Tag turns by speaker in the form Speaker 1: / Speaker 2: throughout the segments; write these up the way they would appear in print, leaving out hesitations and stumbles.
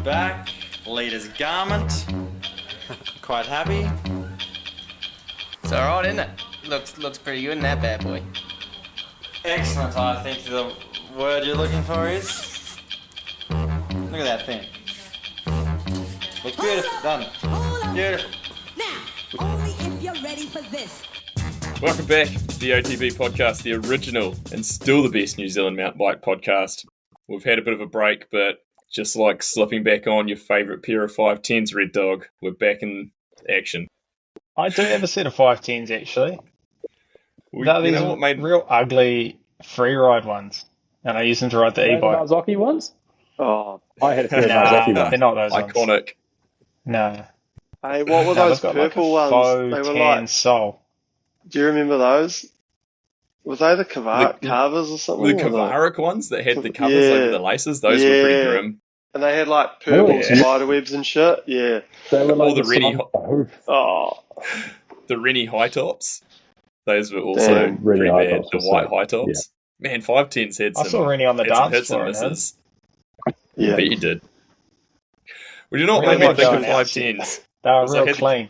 Speaker 1: back. Leader's garment. Quite happy.
Speaker 2: It's alright, isn't it? Looks pretty good in that bad boy.
Speaker 1: Excellent, I think the word you're looking for is... Look at that thing. Looks beautiful, done. Beautiful.
Speaker 3: Now, only if you're ready for this.
Speaker 4: Welcome back to the OTB podcast, the original and still the best New Zealand mountain bike podcast. We've had a bit of a break, but just like slipping back on your favourite pair of 510s, Red Dog, we're back in action.
Speaker 5: I do have a set of 510s actually.
Speaker 4: You know what made
Speaker 5: real ugly free ride ones, and I use them to ride the e-bike.
Speaker 6: Marzocchi ones? Oh, I had a pair of Marzocchi ones.
Speaker 5: They're not those
Speaker 4: iconic.
Speaker 5: ones. No.
Speaker 6: Hey, what were those purple ones?
Speaker 5: They were like
Speaker 6: sole. Do you remember those? Was they the carvers or something?
Speaker 4: The Kavaric ones that had the covers over the laces, those were pretty grim.
Speaker 6: And they had like purple spider webs and shit. Yeah.
Speaker 4: They were like the Rennie high tops. Those were also pretty bad. The white high tops. Yeah. Man, 510s had some.
Speaker 5: I saw Rennie on the dance
Speaker 4: hits
Speaker 5: floor.
Speaker 4: And misses.
Speaker 6: Yeah.
Speaker 4: I bet you did. Would you not make me think of 510s?
Speaker 5: They were real clean.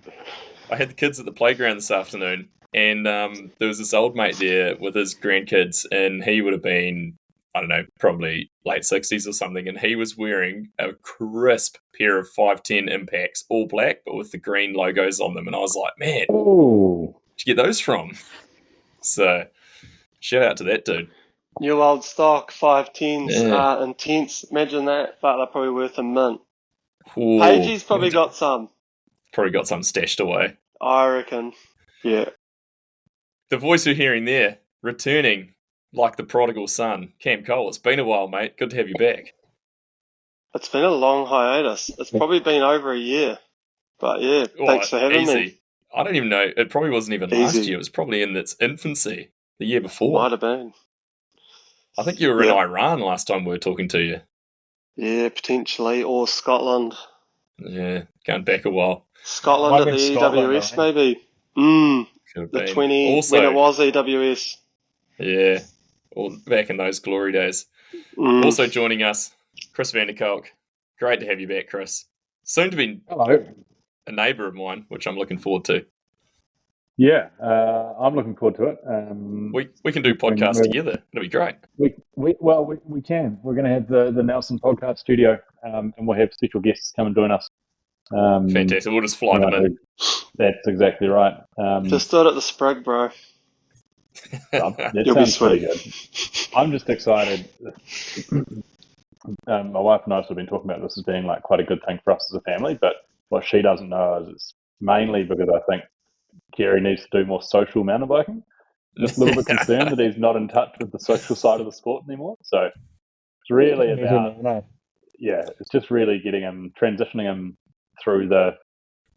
Speaker 4: I had the kids at the playground this afternoon, and there was this old mate there with his grandkids, and he would have been, I don't know, probably late 60s or something, and he was wearing a crisp pair of 510 Impacts, all black, but with the green logos on them, and I was like, man, where'd you get those from? So, shout out to that dude.
Speaker 6: New old stock 510s are intense. Imagine that, but they're probably worth a mint.
Speaker 4: Ooh,
Speaker 6: Pagey's probably got some.
Speaker 4: Probably got some stashed away.
Speaker 6: I reckon. Yeah.
Speaker 4: The voice you're hearing there, returning like the prodigal son, Cam Cole. It's been a while, mate. Good to have you back.
Speaker 6: It's been a long hiatus. It's probably been over a year. But yeah, thanks for having me.
Speaker 4: I don't even know. It probably wasn't even last year. It was probably in its infancy the year before.
Speaker 6: Might have been.
Speaker 4: I think you were in Iran last time we were talking to you.
Speaker 6: Yeah, potentially. Or Scotland.
Speaker 4: Yeah, going back a while.
Speaker 6: Scotland at the EWS, maybe. The 20, also, when it was EWS.
Speaker 4: Yeah, all back in those glory days. Also joining us, Chris Vanderkalk. Great to have you back, Chris. Soon to be a neighbour of mine, which I'm looking forward to.
Speaker 7: Yeah, I'm looking forward to it.
Speaker 4: We can do podcasts together. It'll be great.
Speaker 7: We can. We're going to have the Nelson podcast studio, and we'll have special guests come and join us.
Speaker 4: Fantastic. We'll just fly them in.
Speaker 7: That's exactly right.
Speaker 6: Just do it at the Sprig, bro.
Speaker 7: You'll be sweet. Good. I'm just excited. My wife and I have been talking about this as being like quite a good thing for us as a family, but what she doesn't know is it's mainly because I think Kerry needs to do more social mountain biking. Just a little bit concerned that he's not in touch with the social side of the sport anymore. So it's really about, it's just really transitioning him through the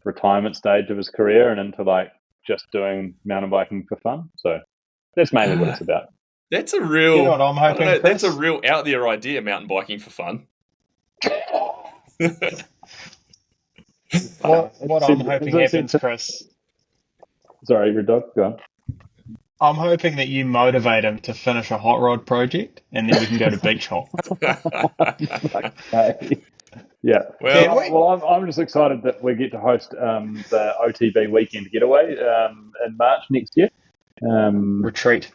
Speaker 7: retirement stage of his career and into like just doing mountain biking for fun. So that's mainly what it's about.
Speaker 4: That's a real,
Speaker 5: you know what I'm hoping,
Speaker 4: that's a real out there idea, mountain biking for fun.
Speaker 5: What I'm hoping happens, Chris.
Speaker 7: Sorry, your dog, go on.
Speaker 5: I'm hoping that you motivate him to finish a hot rod project, and then we can go to beach hop.
Speaker 7: Yeah. Well, I'm just excited that we get to host the OTB weekend getaway in March next year.
Speaker 5: Retreat.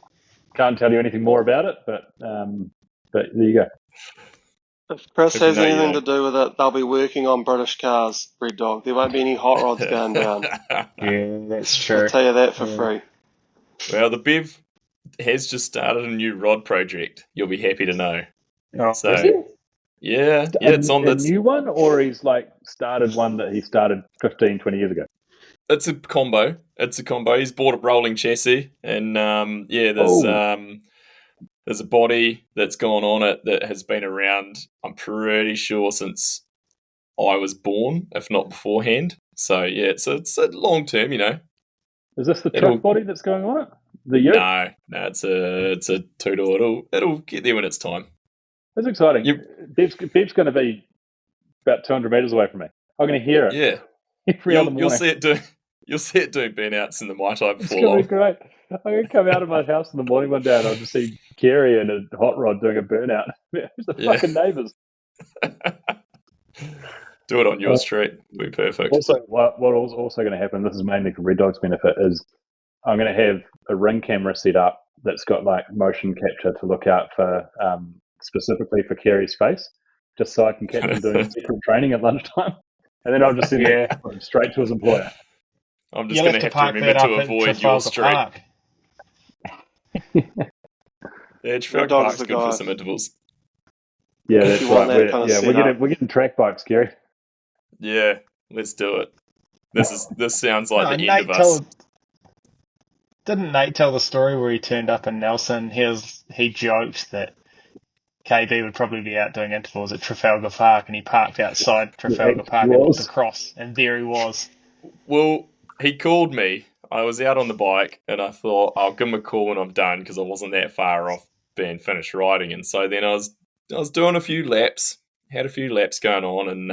Speaker 6: Can't tell you anything more about it, but there you go. If Chris has anything to do with it, they'll be working on British cars, Red Dog. There won't be any hot rods going down.
Speaker 5: Yeah, that's true.
Speaker 6: I'll tell you that for free.
Speaker 4: Well, the Bev has just started a new rod project. You'll be happy to know.
Speaker 7: Oh,
Speaker 4: so, it's on
Speaker 7: a new one, or he's like started one that he started 15, 20 years ago?
Speaker 4: It's a combo. He's bought a rolling chassis, and there's a body that's gone on it that has been around, I'm pretty sure, since I was born, if not beforehand. So, yeah, it's a long term, you know.
Speaker 7: Is this the truck body that's going on it?
Speaker 4: No, it's a two-door. It'll get there when it's time.
Speaker 7: That's exciting. Bev's going to be about 200 metres away from me. I'm going to hear it.
Speaker 4: Yeah. You'll see it doing burnouts in the Mai Tai before long.
Speaker 7: It's going to be great. I'm going to come out of my house in the morning one day and I'll just see Kerry and a hot rod doing a burnout. It's the fucking neighbours.
Speaker 4: Do it on your street. Be perfect.
Speaker 7: Also, what was also going to happen, this is mainly for Red Dog's benefit, is I'm going to have a ring camera set up that's got like motion capture to look out for specifically for Kerry's face, just so I can catch him doing secret training at lunchtime. And then I'll just send it straight to his employer.
Speaker 4: I'm just
Speaker 5: You'll
Speaker 4: going to have to
Speaker 5: park
Speaker 4: remember
Speaker 5: that
Speaker 4: to
Speaker 5: up at
Speaker 4: avoid your
Speaker 5: Trafalgar
Speaker 4: street.
Speaker 5: Park.
Speaker 4: Yeah, Trafalgar
Speaker 6: dog's
Speaker 4: Park's
Speaker 6: the
Speaker 4: good for
Speaker 6: guy.
Speaker 4: some intervals.
Speaker 7: Yeah, that's
Speaker 6: you want
Speaker 7: right.
Speaker 6: that kind of
Speaker 7: We're getting track bikes, Kerry.
Speaker 4: Yeah, let's do it. This sounds like
Speaker 5: No,
Speaker 4: the end of us.
Speaker 5: Didn't Nate tell the story where he turned up in Nelson? He joked that KB would probably be out doing intervals at Trafalgar Park, and he parked outside Trafalgar Park and looked across, and there he was.
Speaker 4: Well, he called me. I was out on the bike, and I thought I'll give him a call when I'm done because I wasn't that far off being finished riding. And so then I was doing a few laps, had a few laps going on, and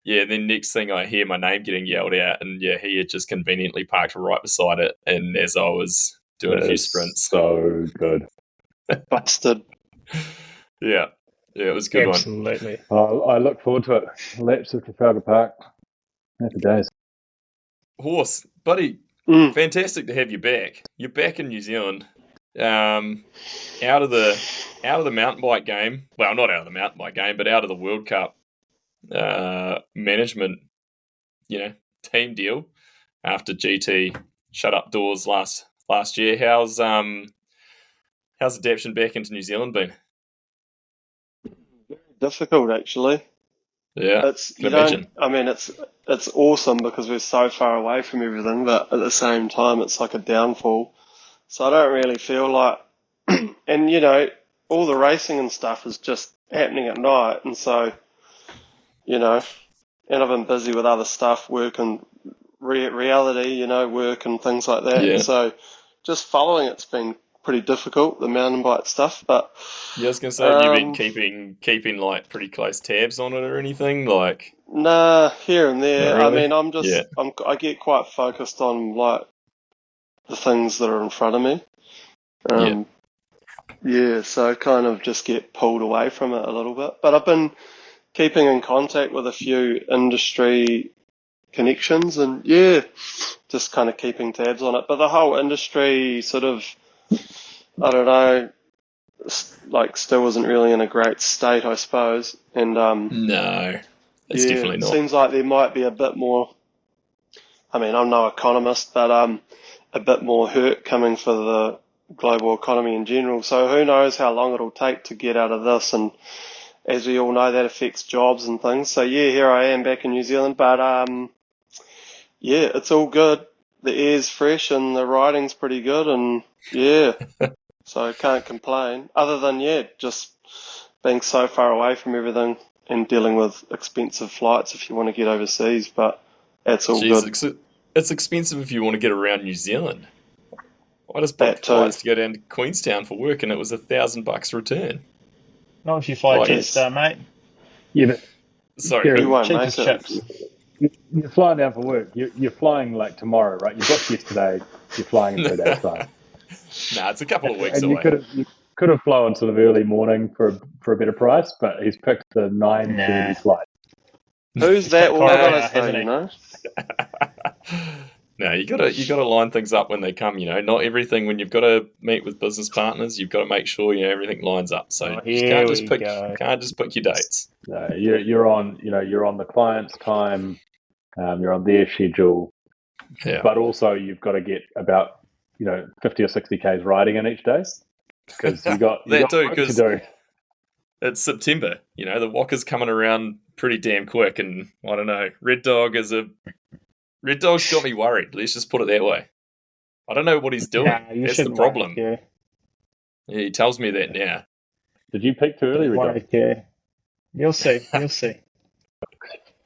Speaker 4: then next thing I hear my name getting yelled out, and he had just conveniently parked right beside it. And as I was doing a few sprints,
Speaker 7: so good.
Speaker 6: busted.
Speaker 4: Yeah, it was a good one.
Speaker 5: Absolutely.
Speaker 7: I look forward to it. Laps of Trafalgar Park. Happy days.
Speaker 4: Horse, buddy, fantastic to have you back. You're back in New Zealand. Out of the mountain bike game. Well, not out of the mountain bike game, but out of the World Cup management, team deal after GT shut up doors last year. How's adaptation back into New Zealand been?
Speaker 6: Difficult, actually.
Speaker 4: Yeah,
Speaker 6: it's awesome because we're so far away from everything, but at the same time, it's like a downfall. So I don't really feel like, and all the racing and stuff is just happening at night, and so, and I've been busy with other stuff, work and reality, work and things like that.
Speaker 4: Yeah.
Speaker 6: And so just following it's been pretty difficult, the mountain bike stuff. But
Speaker 4: yeah, I was gonna say, have you been keeping like pretty close tabs on it or anything? Like,
Speaker 6: nah, here and there.
Speaker 4: Not really?
Speaker 6: I mean, I get quite focused on like the things that are in front of me. So I kind of just get pulled away from it a little bit. But I've been keeping in contact with a few industry connections and just kind of keeping tabs on it. But the whole industry sort of, I don't know, like still isn't really in a great state, I suppose. And
Speaker 4: no, it's definitely not.
Speaker 6: It seems like there might be a bit more. I mean, I'm no economist, but a bit more hurt coming for the global economy in general. So who knows how long it'll take to get out of this. And as we all know, that affects jobs and things. So here I am back in New Zealand, but it's all good. The air's fresh and the riding's pretty good, and so I can't complain. Other than just being so far away from everything and dealing with expensive flights if you want to get overseas, but that's all good.
Speaker 4: It's expensive if you want to get around New Zealand. I just booked flights to go down to Queenstown for work, and it was $1,000 return.
Speaker 5: Not if you fly Jetstar, mate.
Speaker 7: Yeah, but
Speaker 4: sorry,
Speaker 6: you won't
Speaker 5: cheapest
Speaker 6: make it.
Speaker 5: chips.
Speaker 7: You're flying down for work. You're flying like tomorrow, right? You booked yesterday. You're flying in 3 days' time.
Speaker 4: Nah, it's a couple of weeks
Speaker 7: and
Speaker 4: away.
Speaker 7: You could have flown sort of early morning for a better price, but he's picked the 9:30 flight.
Speaker 6: Who's that organised,
Speaker 5: hasn't he?
Speaker 4: No, you gotta line things up when they come. Not everything. When you've got to meet with business partners, you've got to make sure everything lines up. So you can't just pick your dates.
Speaker 7: No, you're on the client's time. You're on their schedule.
Speaker 4: Yeah.
Speaker 7: But also you've got to get about 50 or 60 k's riding in each day because you got work to do.
Speaker 4: It's September. The walker's coming around pretty damn quick, and I don't know. Red Dog's got me worried. Let's just put it that way. I don't know what he's doing. That's the problem.
Speaker 5: Yeah,
Speaker 4: he tells me that now.
Speaker 7: Did you peak too early, Red Dog?
Speaker 5: You'll see. You'll see.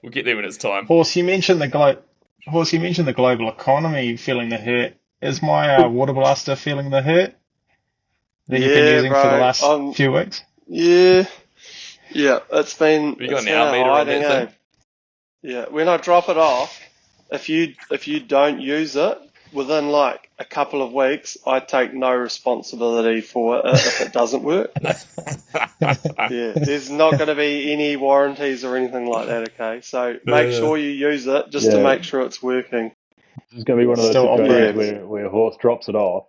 Speaker 4: We'll get there when it's time.
Speaker 5: Horse, you mentioned the global economy feeling the hurt. Is my water blaster feeling the hurt that you've been using for the last few weeks?
Speaker 6: Yeah. It's been.
Speaker 4: Have you got an hour meter on that thing?
Speaker 6: Yeah, when I drop it off, if you don't use it, within like a couple of weeks, I take no responsibility for it if it doesn't work. Yeah, there's not going to be any warranties or anything like that, okay? So make sure you use it just to
Speaker 7: Yeah.
Speaker 6: make sure it's working.
Speaker 7: This is going to be one of those
Speaker 5: Still
Speaker 7: situations
Speaker 6: operates.
Speaker 7: where a horse drops it off,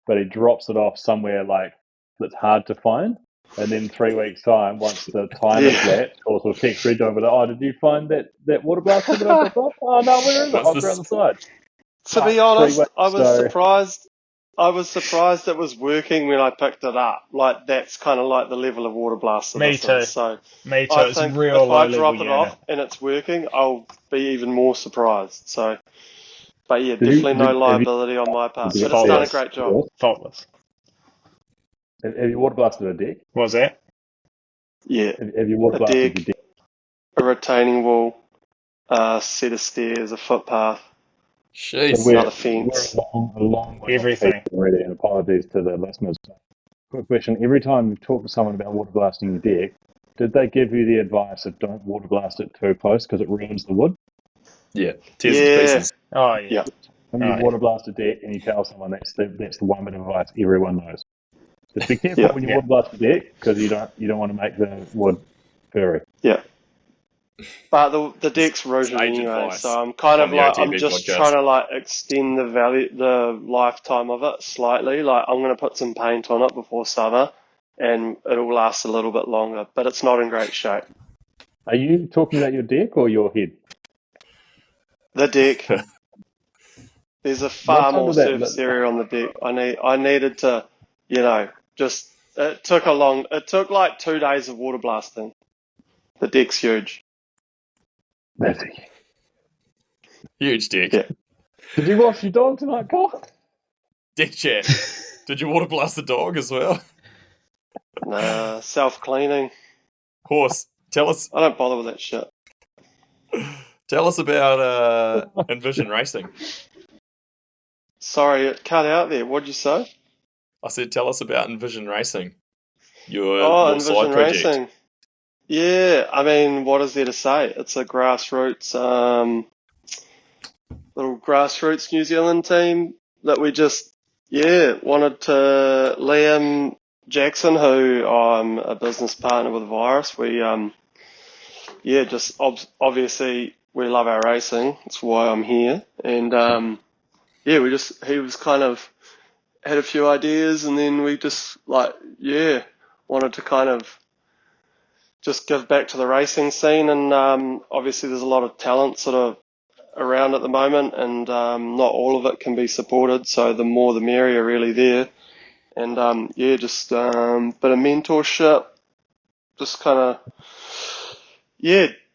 Speaker 7: but he drops it off somewhere like that's hard to find. And then 3 weeks' time, once the time is
Speaker 6: Yeah.
Speaker 7: lapsed, horse will text Red Dog with, "Oh, did you find that water blast thing that I dropped off? Oh no, where is it?
Speaker 4: What's
Speaker 7: I'll
Speaker 4: this?
Speaker 7: around the side."
Speaker 6: To be
Speaker 7: 3
Speaker 6: honest,
Speaker 7: weeks. So
Speaker 6: I was surprised it was working when I picked it up. Like that's kind of like the level of water blast that
Speaker 5: Me
Speaker 6: this
Speaker 5: too.
Speaker 6: is. So
Speaker 5: Me too.
Speaker 6: I
Speaker 5: It's
Speaker 6: think
Speaker 5: real
Speaker 6: if
Speaker 5: low
Speaker 6: I
Speaker 5: level
Speaker 6: drop it
Speaker 5: unit.
Speaker 6: off and it's working, I'll be even more surprised. So, but yeah,
Speaker 7: did you,
Speaker 6: definitely no
Speaker 7: have you
Speaker 6: liability on my part.
Speaker 7: did
Speaker 6: But
Speaker 7: you
Speaker 6: it's done a
Speaker 5: Faultless.
Speaker 6: great job.
Speaker 5: Faultless.
Speaker 7: have you water blasted a deck?
Speaker 5: What was that?
Speaker 6: Yeah,
Speaker 7: Have you water
Speaker 6: a
Speaker 7: blasted your
Speaker 6: deck,
Speaker 7: deck?
Speaker 6: a retaining wall, a set of stairs, a footpath,
Speaker 7: So
Speaker 4: Jeez.
Speaker 6: another
Speaker 7: we're
Speaker 6: fence.
Speaker 7: a long way off
Speaker 5: Everything.
Speaker 7: already, and apologies to the listeners. Quick question: every time you talk to someone about water blasting your deck, did they give you the advice of don't water blast it too close because it ruins the wood?
Speaker 4: Yeah, tears it to
Speaker 6: Yeah,
Speaker 4: pieces.
Speaker 5: Oh yeah.
Speaker 6: yeah.
Speaker 7: When you
Speaker 5: Oh,
Speaker 7: water blast a deck and you tell someone that's the one bit of advice everyone knows. Just be careful
Speaker 6: Yeah.
Speaker 7: when you
Speaker 5: Yeah.
Speaker 7: water blast a deck because you don't want to make the wood furry.
Speaker 6: Yeah. But the deck's
Speaker 4: Sage
Speaker 6: rooted anyway,
Speaker 4: advice
Speaker 6: so I'm kind
Speaker 4: on
Speaker 6: of
Speaker 4: the
Speaker 6: like I'm
Speaker 4: OTB
Speaker 6: just
Speaker 4: podcast.
Speaker 6: trying to like extend the lifetime of it slightly. Like I'm going to put some paint on it before summer, and it'll last a little bit longer. But it's not in great shape.
Speaker 7: Are you talking about your deck or your head?
Speaker 6: The deck. There's a far
Speaker 7: What's
Speaker 6: more
Speaker 7: under
Speaker 6: surface
Speaker 7: that?
Speaker 6: area on the deck. I needed to, just it took like 2 days of water blasting. The deck's huge.
Speaker 7: That's
Speaker 4: Huge dick.
Speaker 6: Yeah.
Speaker 7: Did you wash your dog tonight, Carl?
Speaker 4: Dick chat. Did you water blast the dog as well?
Speaker 6: Nah, self cleaning.
Speaker 4: Horse, tell us
Speaker 6: I don't bother with that shit.
Speaker 4: about Envision Racing.
Speaker 6: Sorry, it cut out there. What'd you say?
Speaker 4: I said, tell us about Envision Racing, your
Speaker 6: Oh,
Speaker 4: little side
Speaker 6: Envision
Speaker 4: project.
Speaker 6: Racing. Yeah, I mean, what is there to say? It's a grassroots, little grassroots New Zealand team that we just, wanted to. Liam Jackson, who I'm a business partner with Virus, we, just obviously we love our racing. That's why I'm here. And, he was kind of had a few ideas, and then we just wanted to kind of just give back to the racing scene. And obviously there's a lot of talent sort of around at the moment, and not all of it can be supported, so the more the merrier really there. And just bit of mentorship, just kind of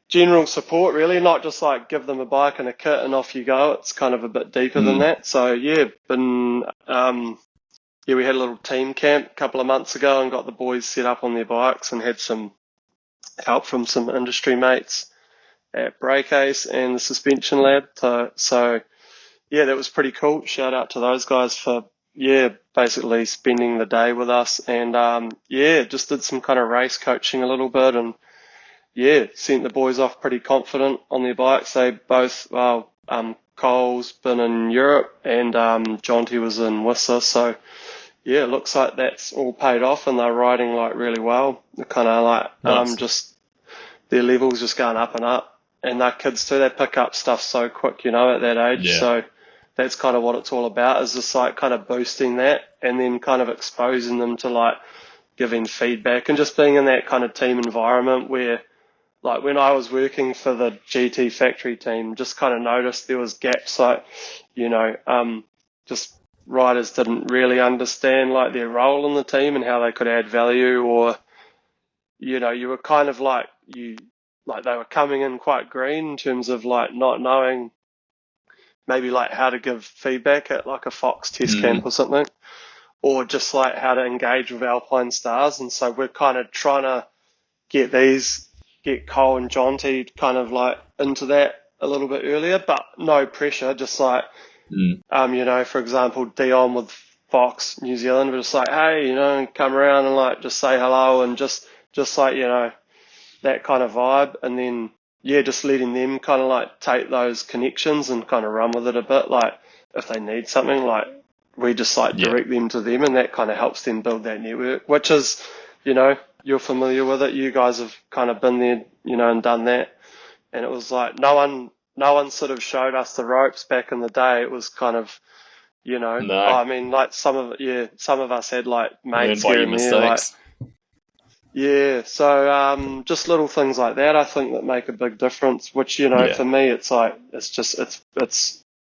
Speaker 6: general support really, not just like give them a bike and a kit and off you go. It's kind of a bit deeper than that. So we had a little team camp a couple of months ago and got the boys set up on their bikes and had some help from some industry mates at Breakace and the Suspension Lab. So that was pretty cool. Shout out to those guys for basically spending the day with us, and just did some kind of race coaching a little bit, and sent the boys off pretty confident on their bikes. They both Cole's been in Europe and Jonty was in Whistler, so it looks like that's all paid off and they're riding like really well. They're kind of like
Speaker 4: Nice.
Speaker 6: just their levels just going up and up, and they're kids too. They pick up stuff so quick, at that age.
Speaker 4: Yeah.
Speaker 6: So that's kind of what it's all about, is just like kind of boosting that and then kind of exposing them to like giving feedback and just being in that kind of team environment where, like when I was working for the GT factory team, just kind of noticed there was gaps, like, just riders didn't really understand like their role in the team and how they could add value, or, you were kind of like, they were coming in quite green in terms of like not knowing maybe like how to give feedback at like a Fox test camp or something, or just like how to engage with Alpine stars. And so we're kind of trying to get Cole and Jonty kind of like into that a little bit earlier, but no pressure. Just like, for example, Dion with Fox New Zealand, we're just like, hey, come around and like just say hello and just like, that kind of vibe. And then, just letting them kind of like take those connections and kind of run with it a bit. Like if they need something, like we just like direct them to them, and that kind of helps them build that network, which is, you're familiar with it. You guys have kind of been there, and done that. And it was like no one sort of showed us the ropes back in the day. It was kind of,
Speaker 4: No.
Speaker 6: I mean, like some of us had like
Speaker 4: Learn
Speaker 6: mates
Speaker 4: by
Speaker 6: here
Speaker 4: your
Speaker 6: and there, like,
Speaker 4: mistakes.
Speaker 6: yeah. So just little things like that, I think, that make a big difference. Which for me, it's like it's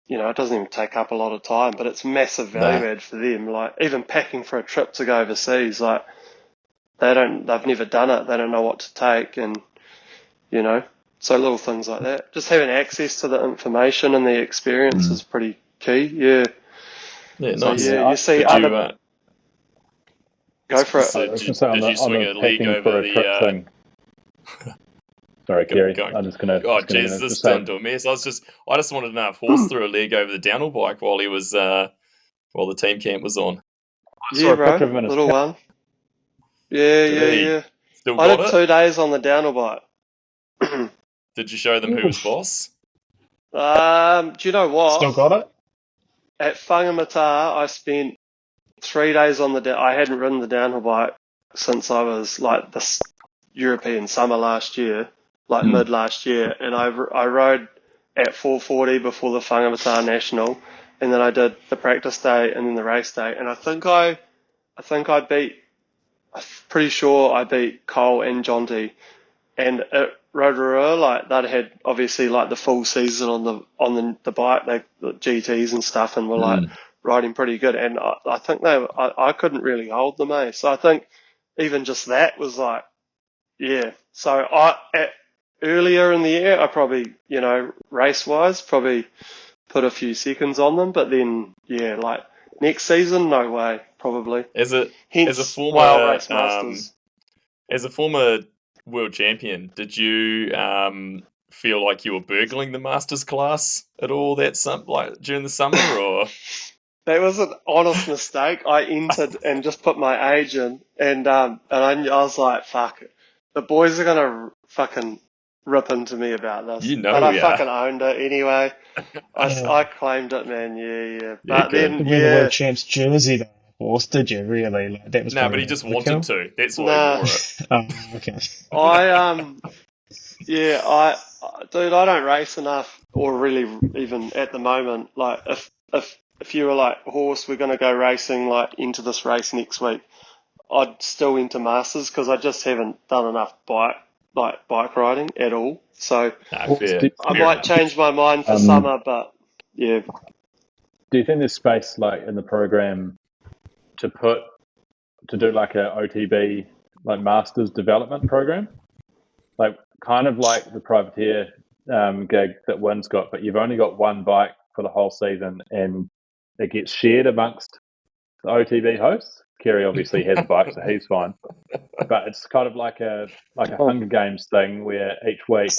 Speaker 6: it doesn't even take up a lot of time, but it's massive value add for them. Like even packing for a trip to go overseas, like they've never done it. They don't know what to take, and so little things like that. Just having access to the information and the experience is pretty key. Yeah.
Speaker 4: Yeah,
Speaker 6: So
Speaker 4: nice.
Speaker 6: yeah, you see
Speaker 4: Did
Speaker 6: other.
Speaker 4: you,
Speaker 6: Go for it.
Speaker 4: so
Speaker 7: I was
Speaker 4: did,
Speaker 7: going to say on
Speaker 4: did you
Speaker 7: the, on
Speaker 4: swing
Speaker 7: the
Speaker 4: a league
Speaker 7: packing for
Speaker 4: over
Speaker 7: a trip
Speaker 4: the?
Speaker 7: thing. Sorry, Kerry.
Speaker 4: Go on.
Speaker 7: I'm just going to.
Speaker 4: Oh, jeez, this turned to a mess. I just wanted to know if Horse threw a leg over the downhill bike while he was while the team camp was on.
Speaker 7: I saw
Speaker 6: Yeah,
Speaker 7: a
Speaker 6: bro.
Speaker 7: picture of him in his
Speaker 6: Little
Speaker 7: kit.
Speaker 6: one. Yeah,
Speaker 4: Did he?
Speaker 6: yeah.
Speaker 4: Still
Speaker 6: I
Speaker 4: got
Speaker 6: did
Speaker 4: it?
Speaker 6: 2 days on the downhill bike.
Speaker 4: Did you show them who was boss?
Speaker 6: Do you know what?
Speaker 5: Still got it?
Speaker 6: At Whangamata, I spent 3 days on I hadn't ridden the downhill bike since I was like this European summer last year, like mid last year, and I rode at 440 before the Whangamata National, and then I did the practice day and then the race day, and I think I beat. I'm pretty sure I beat Cole and Jonty, and at Rotorua, like they'd had obviously like the full season on the bike, the GTs and stuff, and were like riding pretty good. And I think I couldn't really hold them, eh? So I think even just that was like, yeah. So earlier in the year, I probably, race wise, probably put a few seconds on them, but then yeah, like next season, no way, probably.
Speaker 4: As a
Speaker 6: Hence,
Speaker 4: former
Speaker 6: Wild Race Masters.
Speaker 4: as a former world champion, did you feel like you were burgling the masters class at all like during the summer, or?
Speaker 6: That was an honest mistake. I entered and just put my age in, and I was like, "Fuck it, the boys are gonna fucking rip into me about this."
Speaker 4: You know
Speaker 6: but I
Speaker 4: we
Speaker 6: fucking
Speaker 4: are.
Speaker 6: owned it anyway.
Speaker 5: Yeah.
Speaker 6: I claimed it, man. Yeah.
Speaker 4: Yeah,
Speaker 6: But
Speaker 4: good.
Speaker 6: then,
Speaker 5: You wear the
Speaker 6: yeah,
Speaker 5: world champs jersey though, Horse, did you really? Like, that was
Speaker 4: No, but he
Speaker 5: probably
Speaker 4: just
Speaker 5: overkill.
Speaker 4: wanted to. That's why
Speaker 6: Nah.
Speaker 4: he wore it.
Speaker 5: Oh, okay.
Speaker 6: Dude, I don't race enough, or really even at the moment. Like, if you were like, Horse, we're gonna go racing like into this race next week, I'd still enter Masters because I just haven't done enough bike riding at all. So
Speaker 4: No, fair.
Speaker 6: I
Speaker 4: fair
Speaker 6: might
Speaker 4: enough.
Speaker 6: change my mind for summer, but yeah.
Speaker 7: Do you think there's space, like in the program, to do like a OTB, like Masters development program, like kind of like the privateer gig that Wynn's got, but you've only got one bike for the whole season, and it gets shared amongst the OTB hosts. Kerry obviously has a bike, so he's fine. But it's kind of like a Hunger Games thing where each week,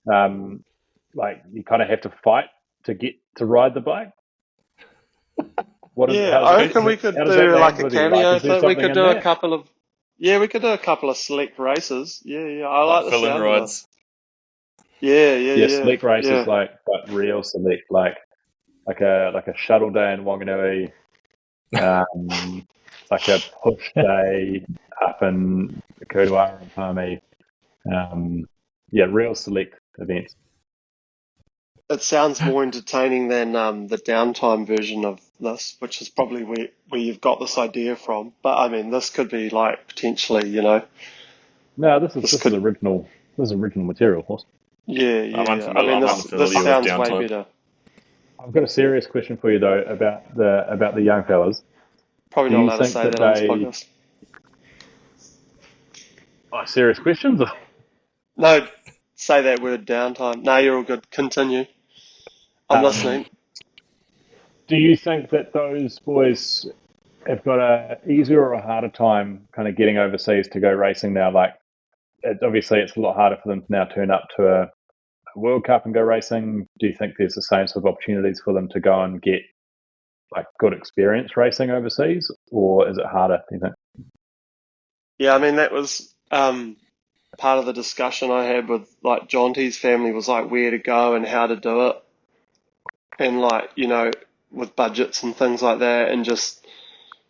Speaker 7: like you kind of have to fight to get to ride the bike.
Speaker 6: I reckon we could do like a cameo thing. We could do a couple of we could do a couple of select races. Yeah. I like the
Speaker 4: fill-in
Speaker 6: sound
Speaker 4: rides.
Speaker 6: of it. Yeah.
Speaker 7: select races,
Speaker 6: Yeah.
Speaker 7: but real select, like a shuttle day in Wanganui, like a push day up in Kuruwara and Palmy. Real select events.
Speaker 6: It sounds more entertaining than the downtime version of this, which is probably where you've got this idea from. But I mean, this could be like potentially,
Speaker 7: No, this is original. This is original material, of course.
Speaker 6: Yeah.
Speaker 4: I'm
Speaker 6: I
Speaker 4: unfamiliar,
Speaker 6: mean,
Speaker 4: I'm
Speaker 6: this
Speaker 4: unfamiliar with
Speaker 6: sounds way
Speaker 4: downtime.
Speaker 6: better.
Speaker 7: I've got a serious question for you though about the young fellas.
Speaker 6: Probably
Speaker 7: Do
Speaker 6: not
Speaker 7: you
Speaker 6: allowed to
Speaker 7: think
Speaker 6: say
Speaker 7: that
Speaker 6: that on this
Speaker 7: they-
Speaker 6: podcast.
Speaker 7: Oh, serious questions?
Speaker 6: No, say that word downtime. No, you're all good. Continue. I'm listening.
Speaker 7: Do you think that those boys have got a easier or a harder time kind of getting overseas to go racing now? Like, obviously, it's a lot harder for them to now turn up to a World Cup and go racing. Do you think there's the same sort of opportunities for them to go and get like good experience racing overseas, or is it harder? Do you think?
Speaker 6: Yeah, I mean, that was part of the discussion I had with like Jonty's family was like where to go and how to do it. And like, with budgets and things like that, and just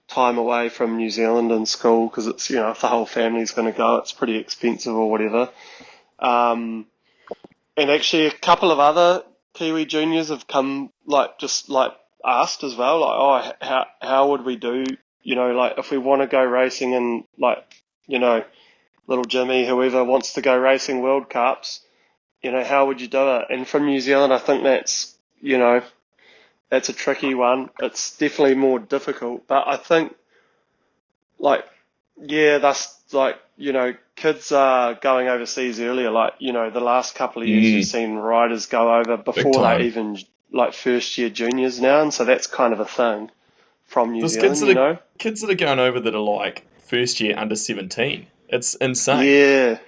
Speaker 6: time away from New Zealand and school, because it's, if the whole family's going to go, it's pretty expensive or whatever. And actually, a couple of other Kiwi juniors have come, just asked as well, how would we do, if we want to go racing, and little Jimmy, whoever wants to go racing World Cups, how would you do it? And from New Zealand, I think that's a tricky one. It's definitely more difficult, but I think, that's kids are going overseas earlier. The last couple of years you've seen riders go over before they even, first year juniors now, and so that's kind of a thing from New Zealand,
Speaker 4: Kids that are going over that are like first year under 17. It's insane.
Speaker 6: Yeah.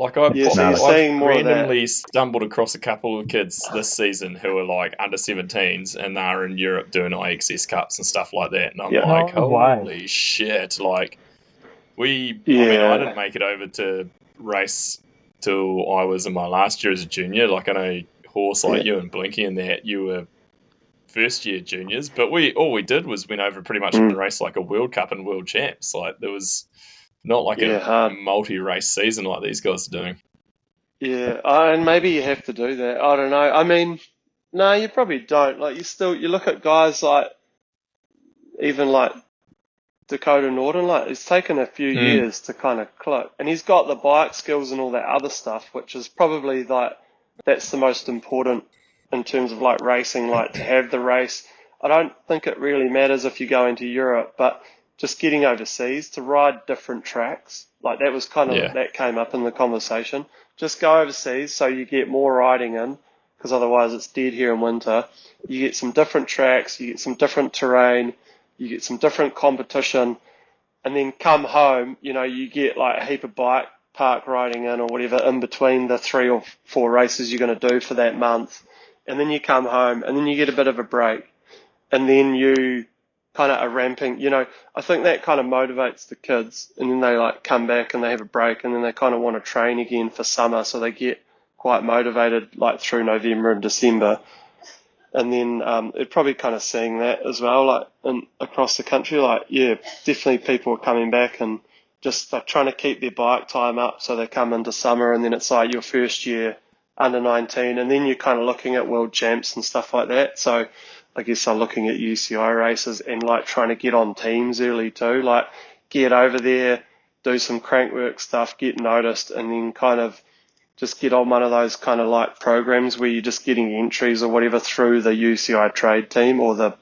Speaker 4: I've
Speaker 6: seeing more
Speaker 4: randomly stumbled across a couple of kids this season who are like under 17s, and they're in Europe doing IXS Cups and stuff like that. And I'm like, holy shit. I didn't make it over to race till I was in my last year as a junior. I know Horse, you and Blinky and that, you were first year juniors, but all we did was went over pretty much and raced like a World Cup and World Champs. There was not a multi-race season like these guys are doing.
Speaker 6: Yeah, and maybe you have to do that. I don't know. I mean, no, you probably don't. You look at guys even Dakota Norton, it's taken a few years to kind of click. And he's got the bike skills and all that other stuff, which is probably that's the most important in terms of racing, to have the race. I don't think it really matters if you go into Europe, but just getting overseas to ride different tracks, that was kind of, that came up in the conversation. Just go overseas so you get more riding in, because otherwise it's dead here in winter. You get some different tracks, you get some different terrain, you get some different competition, and then come home, you get a heap of bike park riding in or whatever in between the 3 or 4 races you're going to do for that month. And then you come home and then you get a bit of a break, and then you kind of are ramping, I think that kind of motivates the kids, and then they come back and they have a break, and then they kind of want to train again for summer, so they get quite motivated through November and December. And then it probably kind of seeing that as well, across the country, definitely people are coming back and just trying to keep their bike time up, so they come into summer, and then it's your first year under 19, and then you're kind of looking at world champs and stuff like that. So I guess I'm looking at UCI races and trying to get on teams early too, get over there, do some crankwork stuff, get noticed, and then kind of just get on one of those kind of programs where you're just getting entries or whatever through the UCI trade team or the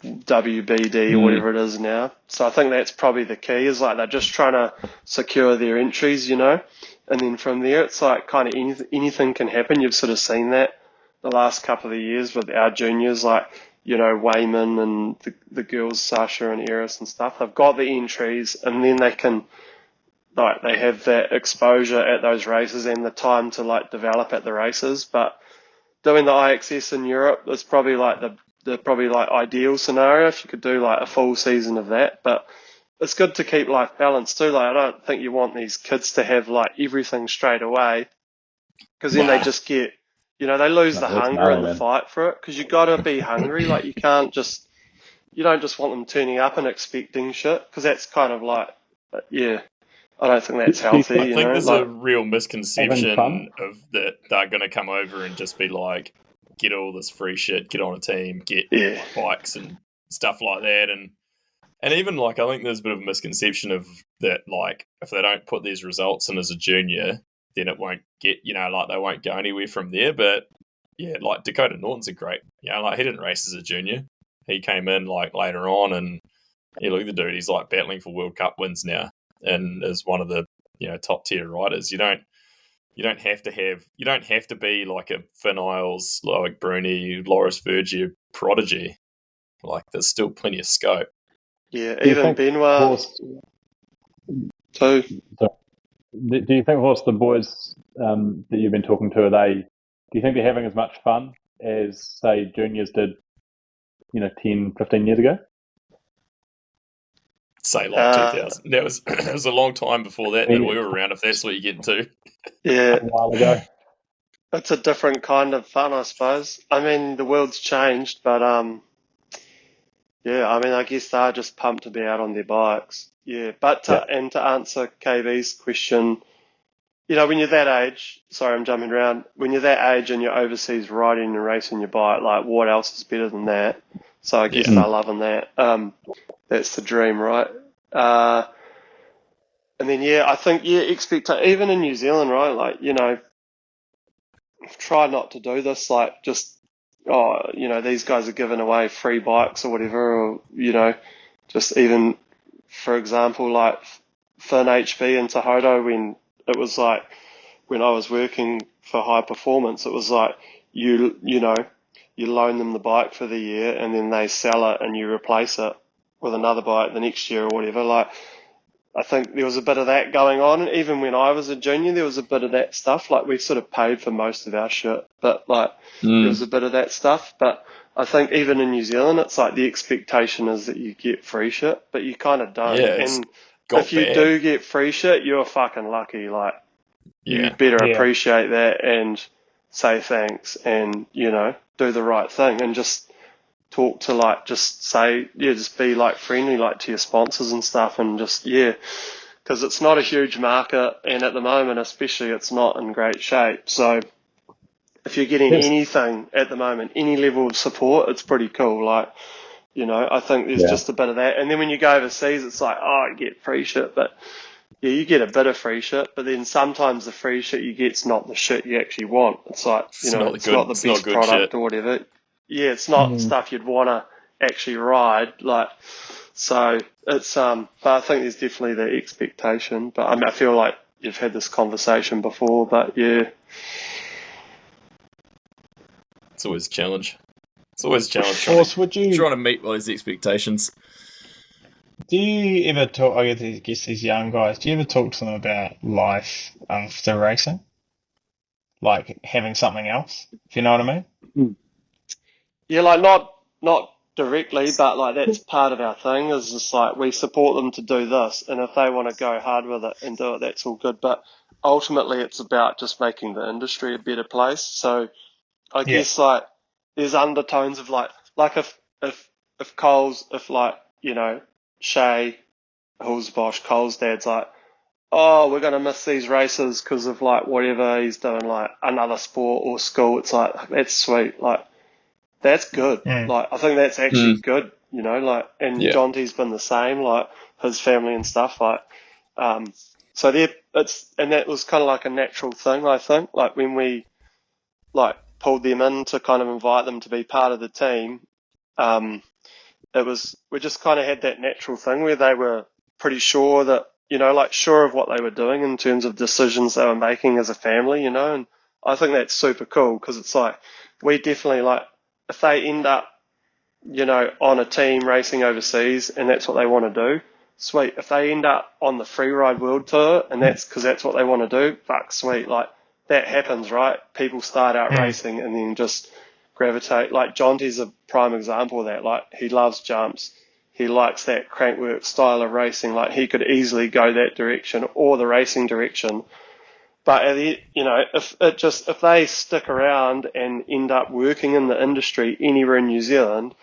Speaker 6: WBD or whatever it is now. So I think that's probably the key, is they're just trying to secure their entries, and then from there it's kind of anything can happen. You've sort of seen that the last couple of years with our juniors, Wayman and the girls, Sasha and Eris and stuff. They've got the entries, and then they can, they have that exposure at those races and the time to develop at the races. But doing the IXS in Europe is probably the probably ideal scenario if you could do a full season of that. But it's good to keep life balanced too. I don't think you want these kids to have everything straight away, because then they just get, they lose the hunger and the fight for it, because you got to be hungry. You don't just want them turning up and expecting shit, because that's kind of I don't think that's healthy.
Speaker 4: I think there's a real misconception of that they're going to come over and just be get all this free shit, get on a team, get bikes and stuff like that. And even I think there's a bit of a misconception of that, if they don't put these results in as a junior, then it won't get, they won't go anywhere from there. But yeah, Dakota Norton's a great, he didn't race as a junior. He came in later on, and look at the dude, he's battling for World Cup wins now, and is one of the top tier riders. You don't have to be a Finn Isles, Loic Bruni, Loris Vergier prodigy. There's still plenty of scope.
Speaker 6: Yeah, even Benoit too.
Speaker 7: Do you think, Horse, the boys that you've been talking to, do you think they're having as much fun as, say, juniors did, 10, 15 years ago?
Speaker 4: Say 2000. That was it was a long time before that we were around, if that's what you're getting to.
Speaker 6: Yeah.
Speaker 7: A while ago.
Speaker 6: it's a different kind of fun, I suppose. I mean, the world's changed, but yeah, I mean, I guess they're just pumped to be out on their bikes. Yeah, but
Speaker 7: Yeah.
Speaker 6: to answer KB's question, you know, when you're that age, sorry, I'm jumping around. When you're that age and you're overseas riding and racing your bike, like, what else is better than that? So I guess they're loving that. That's the dream, right? And then, yeah, I think, yeah, even in New Zealand, right? Like, you know, try not to do this, like, just, oh, you know, these guys are giving away free bikes or whatever, or, you know, just even, for example, like Finn HB in Tahoto, when it was like, when I was working for High Performance, it was like, you know, you loan them the bike for the year and then they sell it and you replace it with another bike the next year or whatever. Like, I think there was a bit of that going on. And even when I was a junior, there was a bit of that stuff. Like, we sort of paid for most of our shit, but like, there was a bit of that stuff. But I think even in New Zealand, it's like the expectation is that you get free shit, but you kind of don't.
Speaker 4: Yeah, it's
Speaker 6: And
Speaker 4: got
Speaker 6: if you
Speaker 4: bad.
Speaker 6: do get free shit, you're fucking lucky. Like, you
Speaker 4: Yeah.
Speaker 6: better
Speaker 5: Yeah.
Speaker 6: appreciate that and say thanks and, you know, do the right thing and just talk to, like, just say, yeah, just be like friendly, like, to your sponsors and stuff, and just, yeah, because it's not a huge market, and at the moment especially it's not in great shape. So if you're getting
Speaker 7: Yes.
Speaker 6: anything at the moment, any level of support, it's pretty cool. Like, you know, I think there's
Speaker 7: Yeah.
Speaker 6: just a bit of that. And then when you go overseas, it's like, oh, you get free shit, but yeah, you get a bit of free shit, but then sometimes the free shit you get's not the shit you actually want. It's like, you
Speaker 4: It's
Speaker 6: know,
Speaker 4: not
Speaker 6: it's
Speaker 4: good-
Speaker 6: not the
Speaker 4: it's not
Speaker 6: best
Speaker 4: good
Speaker 6: product
Speaker 4: shit.
Speaker 6: or whatever. Yeah, it's not stuff you'd want to actually ride. Like, so it's, but I think there's definitely the expectation. But I mean, I feel like you've had this conversation before, but yeah.
Speaker 4: It's always a challenge. It's always a challenge trying
Speaker 5: Force, would you
Speaker 4: to meet all these expectations.
Speaker 5: do you ever talk? I guess these young guys. Do you ever talk to them about life after racing, like having something else? If you know what I mean?
Speaker 6: Yeah, like not directly, but like that's part of our thing. Is just like we support them to do this, and if they want to go hard with it and do it, that's all good. But ultimately, it's about just making the industry a better place. So I
Speaker 5: Yeah.
Speaker 6: guess like there's undertones of like if Cole's if like you know Shay Hulsbosch Cole's dad's like, oh, we're gonna miss these races because of like whatever he's doing, like another sport or school. It's like that's sweet, like. That's good.
Speaker 5: Mm.
Speaker 6: Like, I think that's actually good, you know, like, and
Speaker 4: Yeah.
Speaker 6: Jonty's been the same, like, his family and stuff, like, so and that was kind of like a natural thing, I think, like, when we, like, pulled them in to kind of invite them to be part of the team, we just kind of had that natural thing where they were pretty sure that, you know, like, sure of what they were doing in terms of decisions they were making as a family, you know, and I think that's super cool because it's like, we definitely, like, if they end up, you know, on a team racing overseas and that's what they want to do, sweet. If they end up on the free ride world tour and that's because that's what they want to do, fuck, sweet. Like, that happens, right? People start out racing and then just gravitate. Like, Jonty's a prime example of that. Like, he loves jumps. He likes that crankwork style of racing. Like, he could easily go that direction or the racing direction. But you know, if they stick around and end up working in the industry anywhere in New Zealand,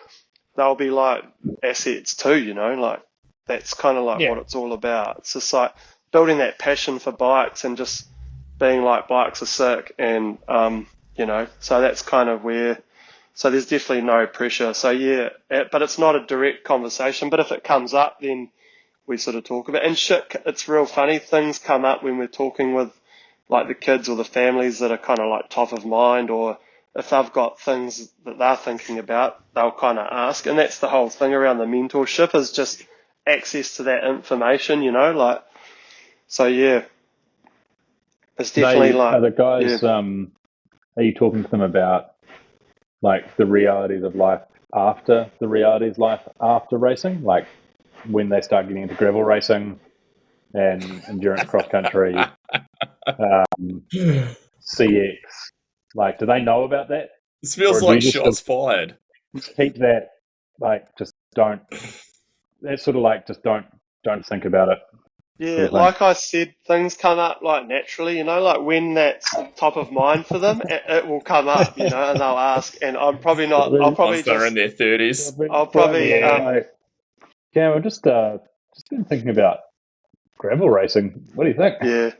Speaker 6: they'll be like assets too. You know, like that's kind of like
Speaker 5: Yeah.
Speaker 6: what it's all about. It's just like building that passion for bikes and just being like bikes are sick, and you know, so that's kind of where. So there's definitely no pressure. So yeah, but it's not a direct conversation. But if it comes up, then we sort of talk about it. And shit. It's real funny. Things come up when we're talking with like the kids or the families that are kind of like top of mind, or if they've got things that they're thinking about, they'll kind of ask. And that's the whole thing around the mentorship is just access to that information, you know, like, so yeah, it's definitely like,
Speaker 7: Are the guys,
Speaker 6: yeah.
Speaker 7: are you talking to them about like the realities of life after racing? Like when they start getting into gravel racing and endurance cross country, CX, like, do they know about that?
Speaker 4: This feels
Speaker 7: Or do
Speaker 4: like
Speaker 7: you just
Speaker 4: shots fired.
Speaker 7: keep that, like, just don't, that's sort of like, just don't think about it.
Speaker 6: Yeah, like I said, things come up like naturally, you know, like when that's top of mind for them, it will come up, you know, and they'll ask, and I'm probably not, I'll probably
Speaker 4: Once they're in
Speaker 6: just,
Speaker 4: their 30s.
Speaker 6: I'll probably,
Speaker 7: Cam, I've just been thinking about gravel racing. What do you think?
Speaker 6: yeah,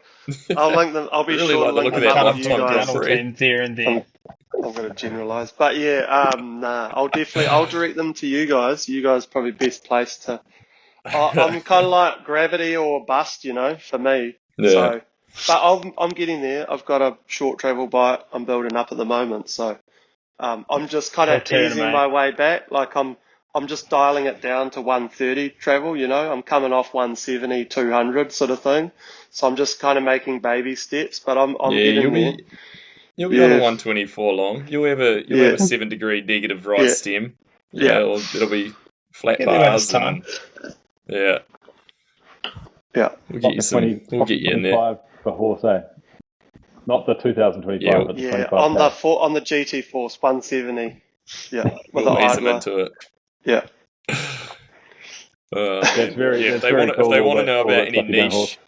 Speaker 6: I'll link them, I'll be
Speaker 4: Really
Speaker 6: sure to
Speaker 4: like the
Speaker 6: link
Speaker 4: look
Speaker 6: them
Speaker 4: of that
Speaker 6: up with you
Speaker 4: lifetime
Speaker 6: guys.
Speaker 4: Grand Prix.
Speaker 5: teams here and there.
Speaker 6: I'm going to generalise, but yeah, nah, I'll direct them to you guys. You guys are probably best placed to. I'm kind of like gravity or bust, you know, for me.
Speaker 4: Yeah.
Speaker 6: So, but I'm getting there. I've got a short travel bike I'm building up at the moment, so I'm just kind of easing my way back. Like I'm just dialing it down to 130 travel. You know, I'm coming off 170, 200 sort of thing. So I'm just kind of making baby steps, but I'm getting there.
Speaker 4: You'll be on a 124 long. You'll have a 7-degree negative right stem. It'll be flat bars and yeah. We'll get you in there.
Speaker 7: For horse, eh? Not the 2025, but the 25.
Speaker 6: On the GT Force 170. Yeah, with
Speaker 4: we'll
Speaker 6: the
Speaker 4: ease them
Speaker 6: idler.
Speaker 4: into it.
Speaker 6: Yeah.
Speaker 7: That's very.
Speaker 4: If
Speaker 7: That's
Speaker 4: they want to know about any
Speaker 7: niche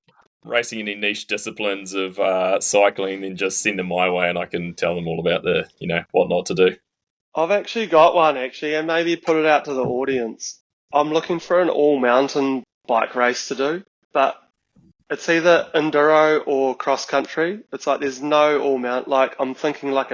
Speaker 4: racing, any niche disciplines of cycling, then just send them my way, and I can tell them all about the what not to do.
Speaker 6: I've actually got one and maybe put it out to the audience. I'm looking for an all mountain bike race to do, but it's either enduro or cross country. It's like there's no all mount. Like I'm thinking like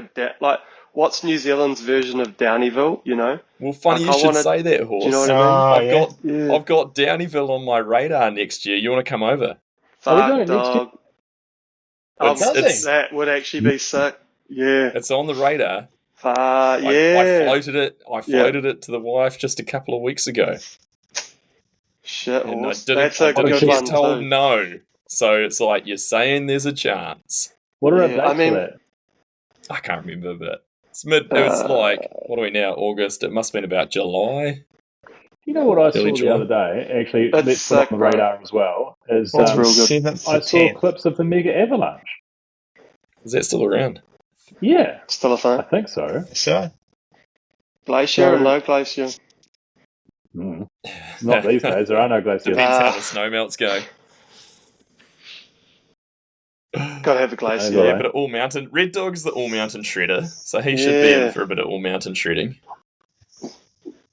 Speaker 6: what's New Zealand's version of Downieville? You know.
Speaker 4: Well, funny
Speaker 6: like
Speaker 4: you should say that, Horse.
Speaker 6: Do you know what I mean?
Speaker 4: I've got Downieville on my radar next year. You want to come over?
Speaker 6: Fuck, dog. That would actually be sick. Yeah.
Speaker 4: It's on the radar.
Speaker 6: I
Speaker 4: floated it to the wife just a couple of weeks ago.
Speaker 6: Shit,
Speaker 4: and
Speaker 6: Horse. That's a good one
Speaker 4: told
Speaker 6: too.
Speaker 4: No. So it's like you're saying there's a chance.
Speaker 7: What are dates for that?
Speaker 4: I can't remember, but it's it was like, what are we now? August. It must have been about July.
Speaker 7: You know what I saw the other day? Actually, let's put on the radar as well. Is
Speaker 6: real good.
Speaker 7: I saw clips of the mega avalanche.
Speaker 4: Is that still around?
Speaker 7: Yeah,
Speaker 6: still a thing.
Speaker 7: I think so.
Speaker 5: So,
Speaker 6: glacier or no glacier?
Speaker 7: Not these days. There are no glaciers.
Speaker 4: Depends how the snow melts go.
Speaker 6: Gotta have a glacier.
Speaker 4: Yeah, but all mountain. Red Dog's the all mountain shredder, so he should be in for a bit of all mountain shredding.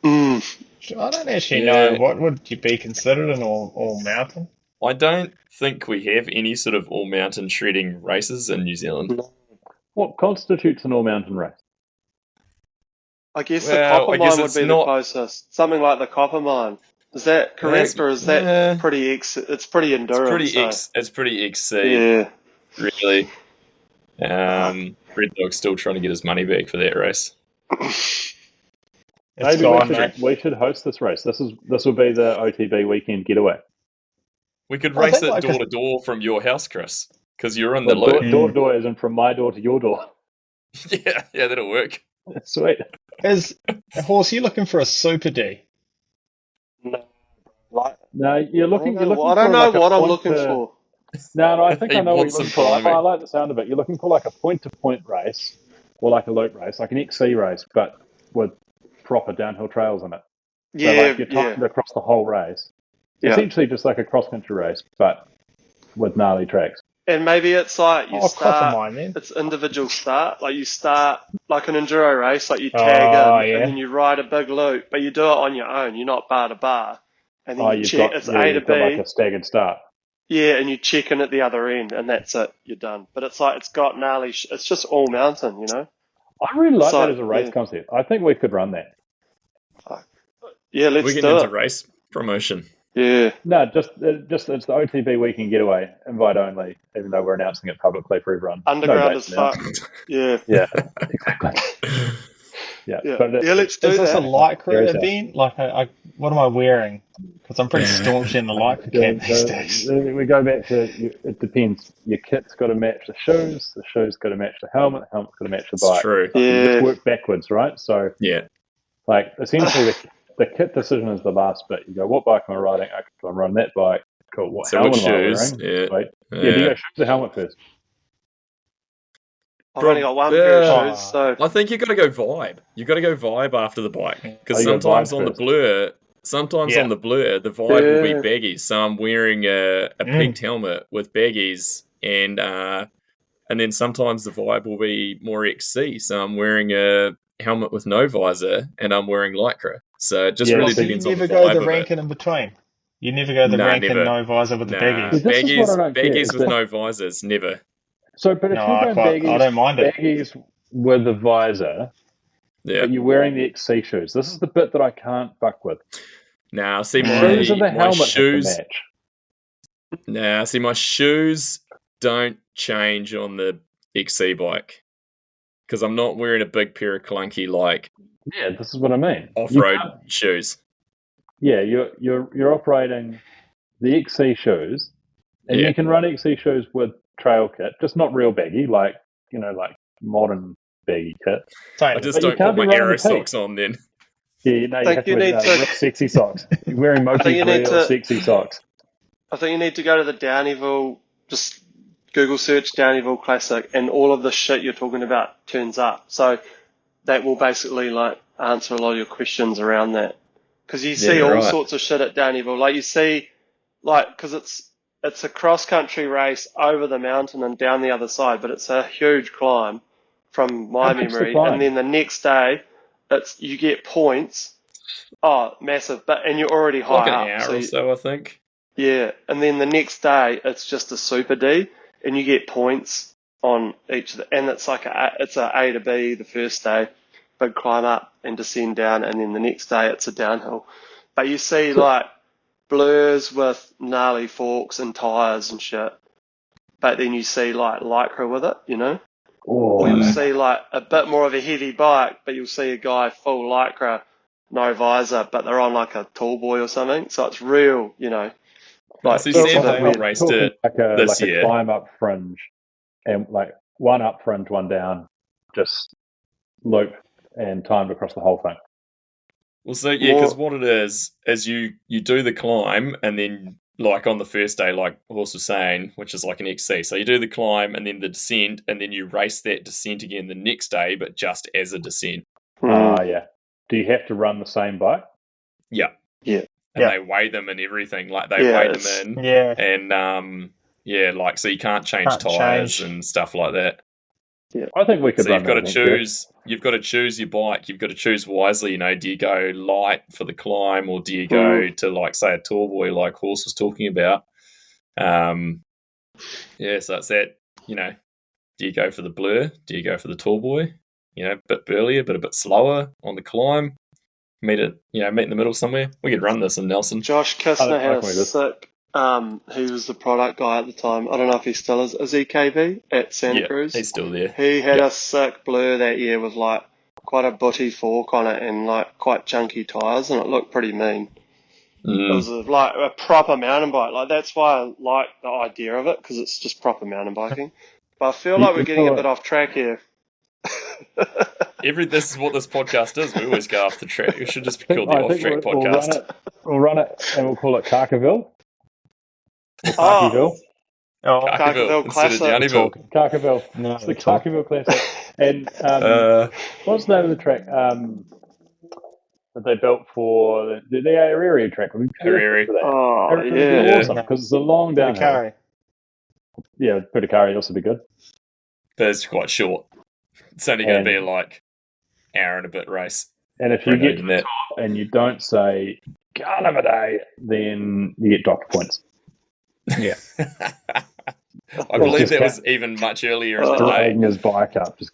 Speaker 6: I
Speaker 5: don't actually know what would you be considered an all mountain.
Speaker 4: I don't think we have any sort of all mountain shredding races in New Zealand.
Speaker 7: What constitutes an all mountain race?
Speaker 6: I guess the copper mine would be the closest. Something like the copper mine. Is that correct, or is that pretty it's pretty endurance?
Speaker 4: It's pretty XC.
Speaker 6: Yeah.
Speaker 4: Really. Red Dog's still trying to get his money back for that race.
Speaker 7: Maybe we should host this race. This will be the OTB weekend getaway.
Speaker 4: We could race it door to door from your house, Chris, because you're in the loop.
Speaker 7: Door to door, as in from my door to your door.
Speaker 4: Yeah, that'll work.
Speaker 7: Sweet.
Speaker 5: Is Horse, you looking for a Super D?
Speaker 7: No, you're looking. I
Speaker 6: don't know what I'm looking for.
Speaker 7: No, I think I know what you're looking for. I like the sound of it. You're looking for like a point-to-point race, or like a loop race, like an XC race, but with proper downhill trails in it. So like you're timed across the whole race. Essentially just like a cross-country race, but with gnarly tracks.
Speaker 6: And maybe it's like it's individual start. Like you start like an enduro race, like you tag in and then you ride a big loop, but you do it on your own. You're not bar to bar. And then you check it's A to B.
Speaker 7: Like a staggered start.
Speaker 6: Yeah, and you check in at the other end, and that's it. You're done. But it's like it's got gnarly. It's just all mountain, you know.
Speaker 7: I really like that as a race concept. I think we could run that.
Speaker 6: Yeah, let's do it.
Speaker 4: We're getting into race promotion.
Speaker 6: Yeah.
Speaker 7: No, just it's the OTB weekend getaway, invite only. Even though we're announcing it publicly for everyone.
Speaker 6: Underground as fuck. Yeah.
Speaker 7: Yeah. Exactly. Yeah.
Speaker 6: Let's do that.
Speaker 5: Is this a lycra event? Like, what am I wearing? Because I'm pretty staunch in the lycra camp these days.
Speaker 7: We go back to, it depends. Your kit's got to match the shoes got to match the helmet's got to match the bike.
Speaker 4: It's true.
Speaker 7: You just work backwards, right? So, like, essentially, the kit decision is the last bit. You go, what bike am I riding? Okay, I'm riding that bike. Cool. What helmet am I wearing?
Speaker 4: Yeah.
Speaker 7: Right. Do you go shoes or helmet first?
Speaker 6: I've only got one pair of shoes, so
Speaker 4: I think you got to go vibe. You got to go vibe after the bike because sometimes on the blur, Sometimes
Speaker 5: Yeah.
Speaker 4: on the blur, the vibe will be
Speaker 6: Yeah.
Speaker 4: baggies. So I'm wearing a peaked helmet with baggies, and then sometimes the vibe will be more XC. So I'm wearing a helmet with no visor, and I'm wearing lycra. So it just
Speaker 7: Yeah,
Speaker 4: really
Speaker 5: So you
Speaker 4: depends on the
Speaker 5: never go
Speaker 4: vibe
Speaker 5: the
Speaker 4: of
Speaker 5: rank
Speaker 4: it.
Speaker 5: in between. You never go the
Speaker 4: Nah,
Speaker 5: rank and
Speaker 4: never.
Speaker 5: no visor with the
Speaker 4: Nah,
Speaker 5: baggies.
Speaker 7: This is what I don't get,
Speaker 4: baggies
Speaker 7: is
Speaker 4: with
Speaker 7: that-
Speaker 4: no visors, never.
Speaker 7: So, but if
Speaker 5: No,
Speaker 7: you're
Speaker 5: I
Speaker 7: going
Speaker 5: don't mind it.
Speaker 7: baggies with a visor,
Speaker 4: Yeah.
Speaker 7: but you're wearing the XC shoes, this is the bit that I can't fuck with.
Speaker 4: Now, see
Speaker 7: The shoes and the
Speaker 4: my
Speaker 7: helmet have to
Speaker 4: shoes.
Speaker 7: match.
Speaker 4: Now, see my shoes don't change on the XC bike because I'm not wearing a big pair of clunky like
Speaker 7: Yeah, this is what I mean. You
Speaker 4: off-road
Speaker 7: can't-
Speaker 4: shoes.
Speaker 7: Yeah, you're operating the XC shoes, and
Speaker 4: Yeah.
Speaker 7: you can run XC shoes with trail kit, just not real baggy, like modern baggy kit.
Speaker 4: I
Speaker 5: Totally.
Speaker 4: just
Speaker 7: But you
Speaker 4: don't
Speaker 7: can't
Speaker 4: put
Speaker 7: be
Speaker 4: my
Speaker 7: running
Speaker 4: aero
Speaker 7: the peak.
Speaker 4: socks on then.
Speaker 7: Yeah, no, you
Speaker 6: Think
Speaker 7: have to
Speaker 6: you
Speaker 7: wear
Speaker 6: need to-
Speaker 7: real sexy socks. You're wearing
Speaker 6: think
Speaker 7: Moki's
Speaker 6: you need
Speaker 7: real
Speaker 6: to-
Speaker 7: sexy socks.
Speaker 6: I think you need to go to the Downeyville, just Google search Downeyville Classic, and all of the shit you're talking about turns up. So that will basically like answer a lot of your questions around that. Because you see
Speaker 4: Yeah,
Speaker 6: all
Speaker 4: right.
Speaker 6: sorts of shit at Downeyville. Like you see, like, because it's a cross country race over the mountain and down the other side, but it's a huge climb from my
Speaker 7: How big's the
Speaker 6: memory.
Speaker 7: climb?
Speaker 6: And then the next day, you get points. Oh, massive! And you're already high
Speaker 4: Like an
Speaker 6: up.
Speaker 4: hour
Speaker 6: So
Speaker 4: or so, I think.
Speaker 6: yeah, and then the next day it's just a Super D, and you get points on each of the, and it's like it's a A to B the first day, big climb up and descend down, and then the next day it's a downhill. But you see like blurs with gnarly forks and tires and shit, but then you see like lycra with it, you know, or you'll see like a bit more of a heavy bike, but you'll see a guy full lycra, no visor, but they're on like a tall boy or something, so it's real, you know.
Speaker 4: Like, see,
Speaker 6: it's a
Speaker 4: Sam
Speaker 6: bit
Speaker 4: Dale
Speaker 6: weird.
Speaker 4: raced
Speaker 7: Talking
Speaker 4: it
Speaker 7: like a
Speaker 4: this year.
Speaker 7: climb up fringe, and like one up fringe, one down, just loop and timed across the whole thing.
Speaker 4: Well, so yeah, because
Speaker 6: More-
Speaker 4: what it is you do the climb, and then like on the first day, like Horse was saying, which is like an XC. So you do the climb and then the descent, and then you race that descent again the next day, but just as a descent.
Speaker 7: Yeah. Do you have to run the same bike?
Speaker 4: Yeah.
Speaker 6: Yeah.
Speaker 4: And
Speaker 5: Yeah.
Speaker 4: they weigh them and everything. Like they
Speaker 6: Yeah,
Speaker 4: weigh
Speaker 6: it's-
Speaker 4: them in.
Speaker 5: Yeah.
Speaker 4: And yeah, like so you can't change
Speaker 5: Can't
Speaker 4: tires
Speaker 5: change.
Speaker 4: and stuff like that.
Speaker 7: I think we could
Speaker 4: So
Speaker 7: run
Speaker 4: you've got to
Speaker 7: that event, Jared.
Speaker 4: choose. You've got to choose your bike. You've got to choose wisely. You know, do you go light for the climb, or do you go to like say a tall boy like Horse was talking about? Yeah, so it's that. You know, do you go for the blur? Do you go for the tall boy? You know, a bit burlier, but a bit slower on the climb. Meet in the middle somewhere. We could run this in Nelson.
Speaker 6: Josh Kistner
Speaker 7: I
Speaker 6: had a
Speaker 7: reckon we did.
Speaker 6: sick. He was the product guy at the time. I don't know if he still is. Is he KB at Santa
Speaker 4: Yeah,
Speaker 6: Cruz?
Speaker 4: he's still there.
Speaker 6: He had
Speaker 4: Yeah.
Speaker 6: a sick blur that year with like quite a butty fork on it and like quite chunky tires, and it looked pretty mean. It was like a proper mountain bike. Like that's why I like the idea of it, because it's just proper mountain biking. But I feel like we're getting a bit off track here.
Speaker 4: This is what this podcast is. We always go off the track. It should just be called the
Speaker 7: I
Speaker 4: Off
Speaker 7: think
Speaker 4: Track
Speaker 7: we'll
Speaker 4: Podcast.
Speaker 7: We'll run it, and we'll call it Carkerville.
Speaker 6: Oh,
Speaker 7: Carkerville.
Speaker 5: Oh,
Speaker 6: Carkerville
Speaker 4: instead of
Speaker 6: Classic.
Speaker 4: Downeyville.
Speaker 7: Carkerville.
Speaker 5: no,
Speaker 7: It's the
Speaker 5: it's all-
Speaker 7: Carkerville Classic. And what's the name of the track that they built for the Ariri track? Would be perfect
Speaker 4: Ariri.
Speaker 7: for that.
Speaker 6: Oh,
Speaker 7: It would be
Speaker 6: yeah.
Speaker 7: awesome because it's a long downhill.
Speaker 5: Carry.
Speaker 7: Yeah, Putakari would also be good.
Speaker 4: But it's quite short. It's only going
Speaker 7: And-
Speaker 4: to be like hour and a bit race.
Speaker 7: And if you
Speaker 4: Probably
Speaker 7: get to
Speaker 4: than
Speaker 7: the
Speaker 4: that.
Speaker 7: top and you don't say "God of a day," then you get doctor points.
Speaker 4: I believe that was even much earlier in the day.
Speaker 7: Dragging his bike up, just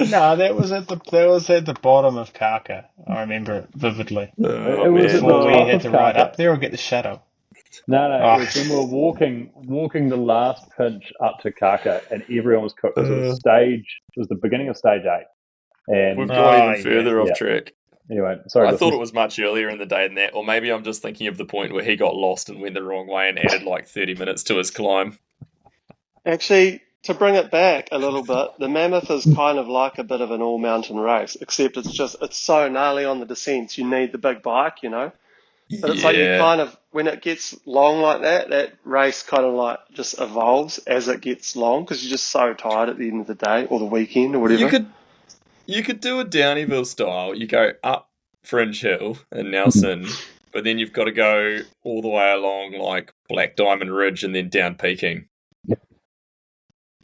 Speaker 5: No, that was at the bottom of Karka. I remember it vividly.
Speaker 4: Oh,
Speaker 7: It was
Speaker 4: man.
Speaker 7: at
Speaker 5: Before we
Speaker 7: top
Speaker 5: had
Speaker 7: of
Speaker 5: to ride
Speaker 7: Karka.
Speaker 5: up there or get the shadow.
Speaker 7: No,
Speaker 5: Oh.
Speaker 7: it was when we were walking the last pinch up to Kaka, and everyone was cooked. It was the beginning of stage 8. And
Speaker 4: We've gone
Speaker 5: Oh,
Speaker 4: even further off
Speaker 7: yeah.
Speaker 4: track.
Speaker 7: anyway, sorry.
Speaker 4: I
Speaker 7: this
Speaker 4: thought
Speaker 7: is-
Speaker 4: it was much earlier in the day than that, or maybe I'm just thinking of the point where he got lost and went the wrong way and added like 30 minutes to his climb.
Speaker 6: Actually, to bring it back a little bit, the Mammoth is kind of like a bit of an all-mountain race, except it's so gnarly on the descents. You need the big bike, you know. But it's like you kind of, when it gets long like that race kind of like just evolves as it gets long, because you're just so tired at the end of the day or the weekend or whatever.
Speaker 4: You could do a Downeyville style. You go up Fringe Hill in Nelson, but then you've got to go all the way along like Black Diamond Ridge and then down Peking.